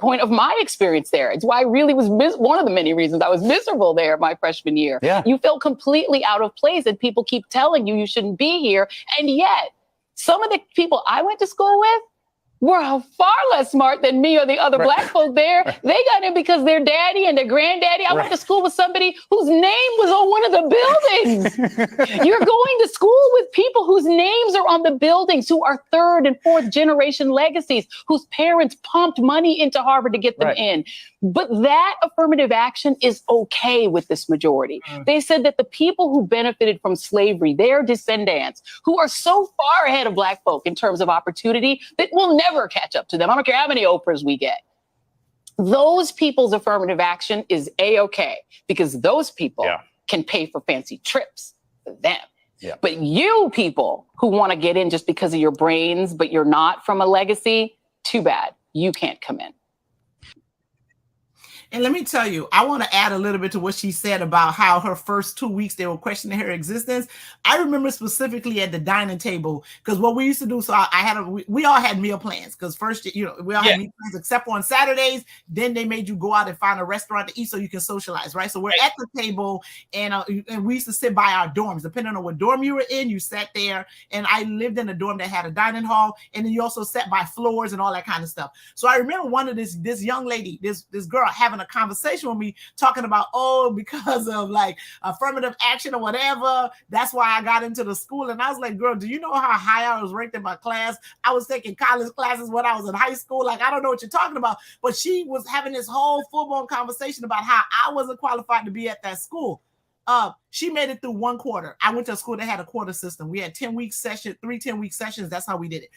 point of my experience there. It's why I really was one of the many reasons I was miserable there my freshman year. Yeah. You feel completely out of place and people keep telling you shouldn't be here. And yet some of the people I went to school with were far less smart than me or the other Black folk there. They got in because their daddy and their granddaddy. I went to school with somebody whose name was on one of the buildings. You're going to school with people whose names are on the buildings, who are third and fourth generation legacies, whose parents pumped money into Harvard to get them in. But that affirmative action is okay with this majority. They said that the people who benefited from slavery, their descendants, who are so far ahead of Black folk in terms of opportunity, that will never catch up to them. I don't care how many Oprahs we get. Those people's affirmative action is A-okay because those people can pay for fancy trips for them. Yeah. But you people who want to get in just because of your brains, but you're not from a legacy, too bad. You can't come in. And let me tell you, I want to add a little bit to what she said about how her first 2 weeks they were questioning her existence. I remember specifically at the dining table, because what we used to do, so we all had meal plans, because first, we all had meal plans except for on Saturdays. Then they made you go out and find a restaurant to eat so you can socialize, right? So we're at the table, and we used to sit by our dorms. Depending on what dorm you were in, you sat there. And I lived in a dorm that had a dining hall, and then you also sat by floors and all that kind of stuff. So I remember one of this young lady, this girl having a conversation with me, talking about, because of like affirmative action or whatever, that's why I got into the school. And I was like, girl, do you know how high I was ranked in my class? I was taking college classes when I was in high school. Like, I don't know what you're talking about. But she was having this whole full-blown conversation about how I wasn't qualified to be at that school. She made it through one quarter. I went to a school that had a quarter system. We had 10-week sessions, 3 10-week sessions. That's how we did it.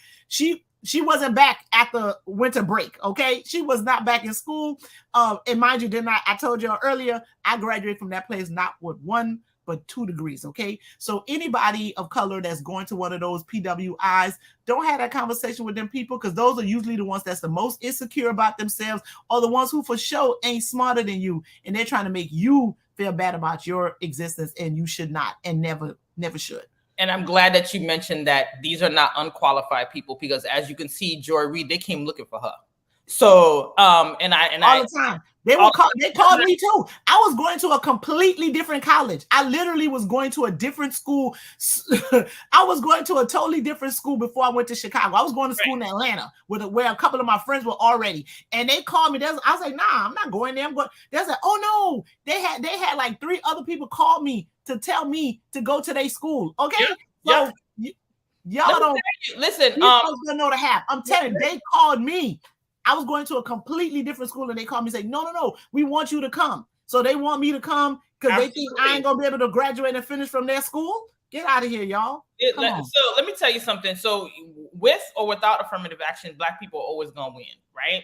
She wasn't back at the winter break. Okay. She was not back in school. And mind you, I told you earlier, I graduated from that place, not with 1, but 2 degrees. Okay. So anybody of color that's going to one of those PWIs, don't have that conversation with them people, because those are usually the ones that's the most insecure about themselves, or the ones who for sure ain't smarter than you. And they're trying to make you feel bad about your existence, and you should not, and never should. And I'm glad that you mentioned that these are not unqualified people, because as you can see, Joy Reid, they came looking for her. So, all the time. They called me too. I was going to a completely different college. I literally was going to a different school. I was going to a totally different school before I went to Chicago. I was going to school in Atlanta where a couple of my friends were already. And they called me. I was like, nah, I'm not going there. I'm going. They said, oh no. They had like 3 other people call me to tell me to go to their school. Okay. So y'all don't listen. You don't know the half. I'm telling you, they called me. I was going to a completely different school, and they called me and say, no, we want you to come. So they want me to come because they think I ain't going to be able to graduate and finish from their school. Get out of here, y'all. So let me tell you something. So with or without affirmative action, Black people are always going to win, right?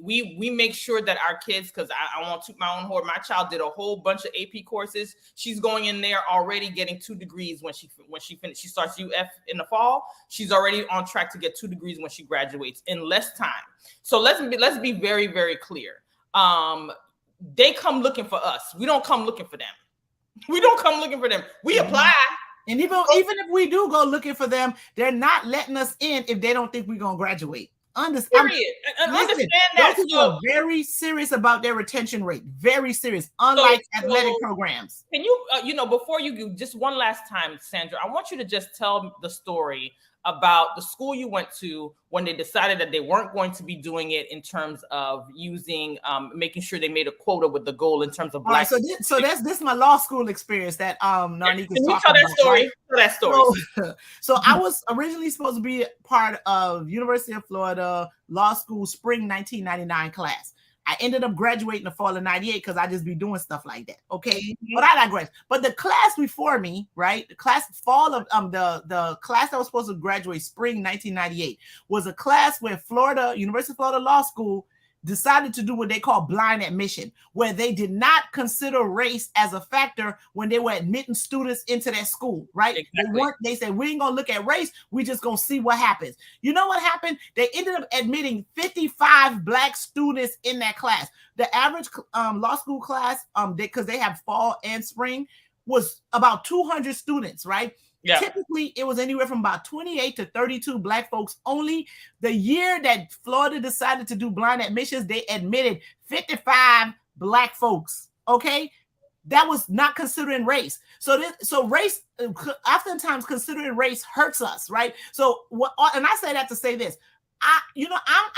We make sure that our kids, because I won't toot my own horn. My child did a whole bunch of AP courses. She's going in there already getting 2 degrees when she finishes. She starts UF in the fall. She's already on track to get 2 degrees when she graduates in less time. So let's be very, very clear. They come looking for us. We don't come looking for them. We don't come looking for them. We apply. And even if we do go looking for them, they're not letting us in if they don't think we're going to graduate. Understand that. Those people are very serious about their retention rate. Very serious, unlike athletic programs. Can you, before you do, just one last time, Sandra, I want you to just tell the story about the school you went to when they decided that they weren't going to be doing it in terms of using, making sure they made a quota with the goal in terms of Black. Right, so this my law school experience that Narnik is talking about. Tell that story? Right? Tell that story. So I was originally supposed to be part of University of Florida Law School Spring 1999 class. I ended up graduating the fall of 98 because I just be doing stuff like that. Okay. Mm-hmm. But I digress. But the class before me, right? The class fall of the class that was supposed to graduate spring 1998 was a class where University of Florida Law School decided to do what they call blind admission, where they did not consider race as a factor when they were admitting students into their school, right? Exactly. They said, we ain't gonna look at race, we just gonna see what happens. You know what happened? They ended up admitting 55 Black students in that class. The average law school class, because they have fall and spring, was about 200 students, right? Yeah. Typically, it was anywhere from about 28 to 32 Black folks only. The year that Florida decided to do blind admissions, they admitted 55 Black folks. Okay, that was not considering race. So race, oftentimes considering race hurts us, right? So and I say that to say this. I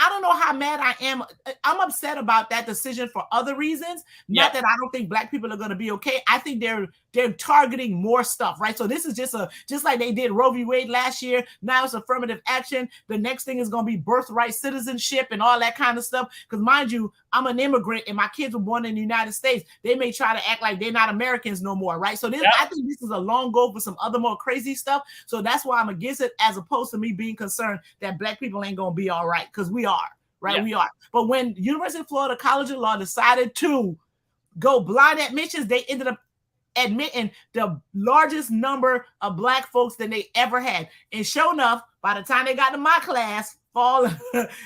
don't know how mad I am. I'm upset about that decision for other reasons. Not that I don't think Black people are going to be okay. I think they're targeting more stuff, right? So this is just like they did Roe v. Wade last year. Now it's affirmative action. The next thing is going to be birthright citizenship and all that kind of stuff. Because mind you, I'm an immigrant and my kids were born in the United States. They may try to act like they're not Americans no more, right? So I think this is a long goal for some other more crazy stuff. So that's why I'm against it, as opposed to me being concerned that Black people ain't going to be all right, because we are, right? Yeah. We are. But when University of Florida College of Law decided to go blind admissions, they ended up admitting the largest number of Black folks than they ever had. And sure enough, by the time they got to my class,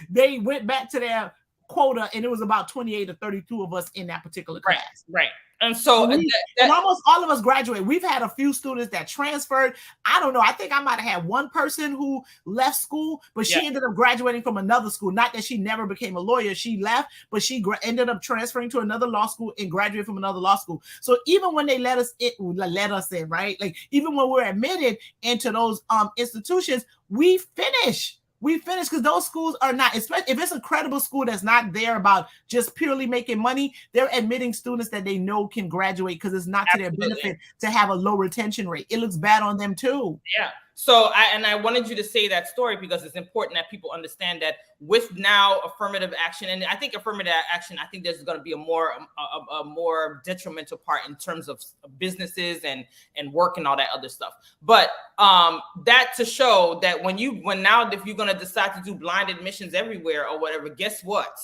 they went back to their quota, and it was about 28 or 32 of us in that particular class. Right. And so and almost all of us graduated. We've had a few students that transferred. I don't know. I think I might have had one person who left school, but she ended up graduating from another school. Not that she never became a lawyer. She left, but she ended up transferring to another law school and graduated from another law school. So even when they let us in, right? Like even when we're admitted into those institutions, we finish because those schools are not, especially if it's a credible school that's not there about just purely making money, they're admitting students that they know can graduate because it's not to their benefit to have a low retention rate. It looks bad on them too. Yeah. So I wanted you to say that story because it's important that people understand that with now affirmative action, and I think affirmative action, I think there's going to be a more detrimental part in terms of businesses and work and all that other stuff. But that to show that if you're going to decide to do blind admissions everywhere or whatever, guess what?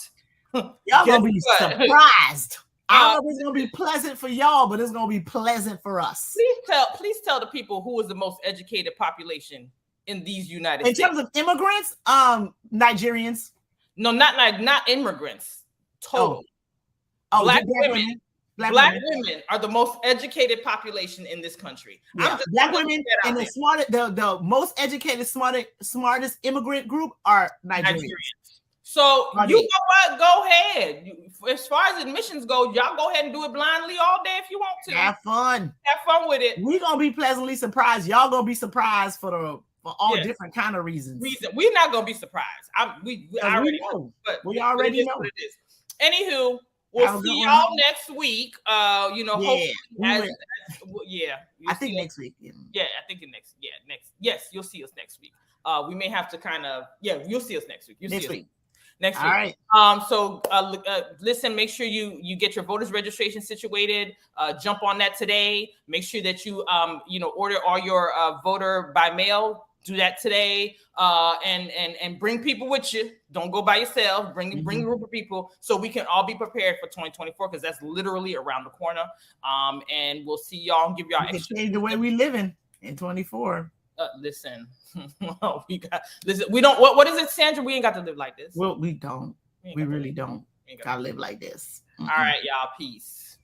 Y'all gonna be surprised. I don't know if it's gonna be pleasant for y'all, but it's gonna be pleasant for us. Please tell the people who is the most educated population in these United States. In terms of immigrants, Nigerians. No, not immigrants. Total. Black women. Black women are the most educated population in this country. Yeah. Black women and the most educated, smartest immigrant group are Nigerians. So you know what? Go ahead. As far as admissions go, y'all go ahead and do it blindly all day if you want to. Have fun with it. We're gonna be pleasantly surprised. Y'all gonna be surprised for all different kind of reasons. We're not gonna be surprised. We already know. But we already know what it is. Anywho, we'll see y'all next week. Hopefully, I think next week. Yeah, I think next. Yes, you'll see us next week. We may have to you'll see us next week. Next week. Next week. All right. So listen, make sure you get your voters registration situated. Jump on that today. Make sure that you order all your voter by mail. Do that today. And bring people with you. Don't go by yourself. Bring a group of people so we can all be prepared for 2024 because that's literally around the corner. And we'll see y'all and give y'all extra. Change the way we living in 24. Listen, we don't. What is it, Sandra? We ain't got to live like this. Well, we don't. We really don't. Gotta live like this. All right, y'all. Peace.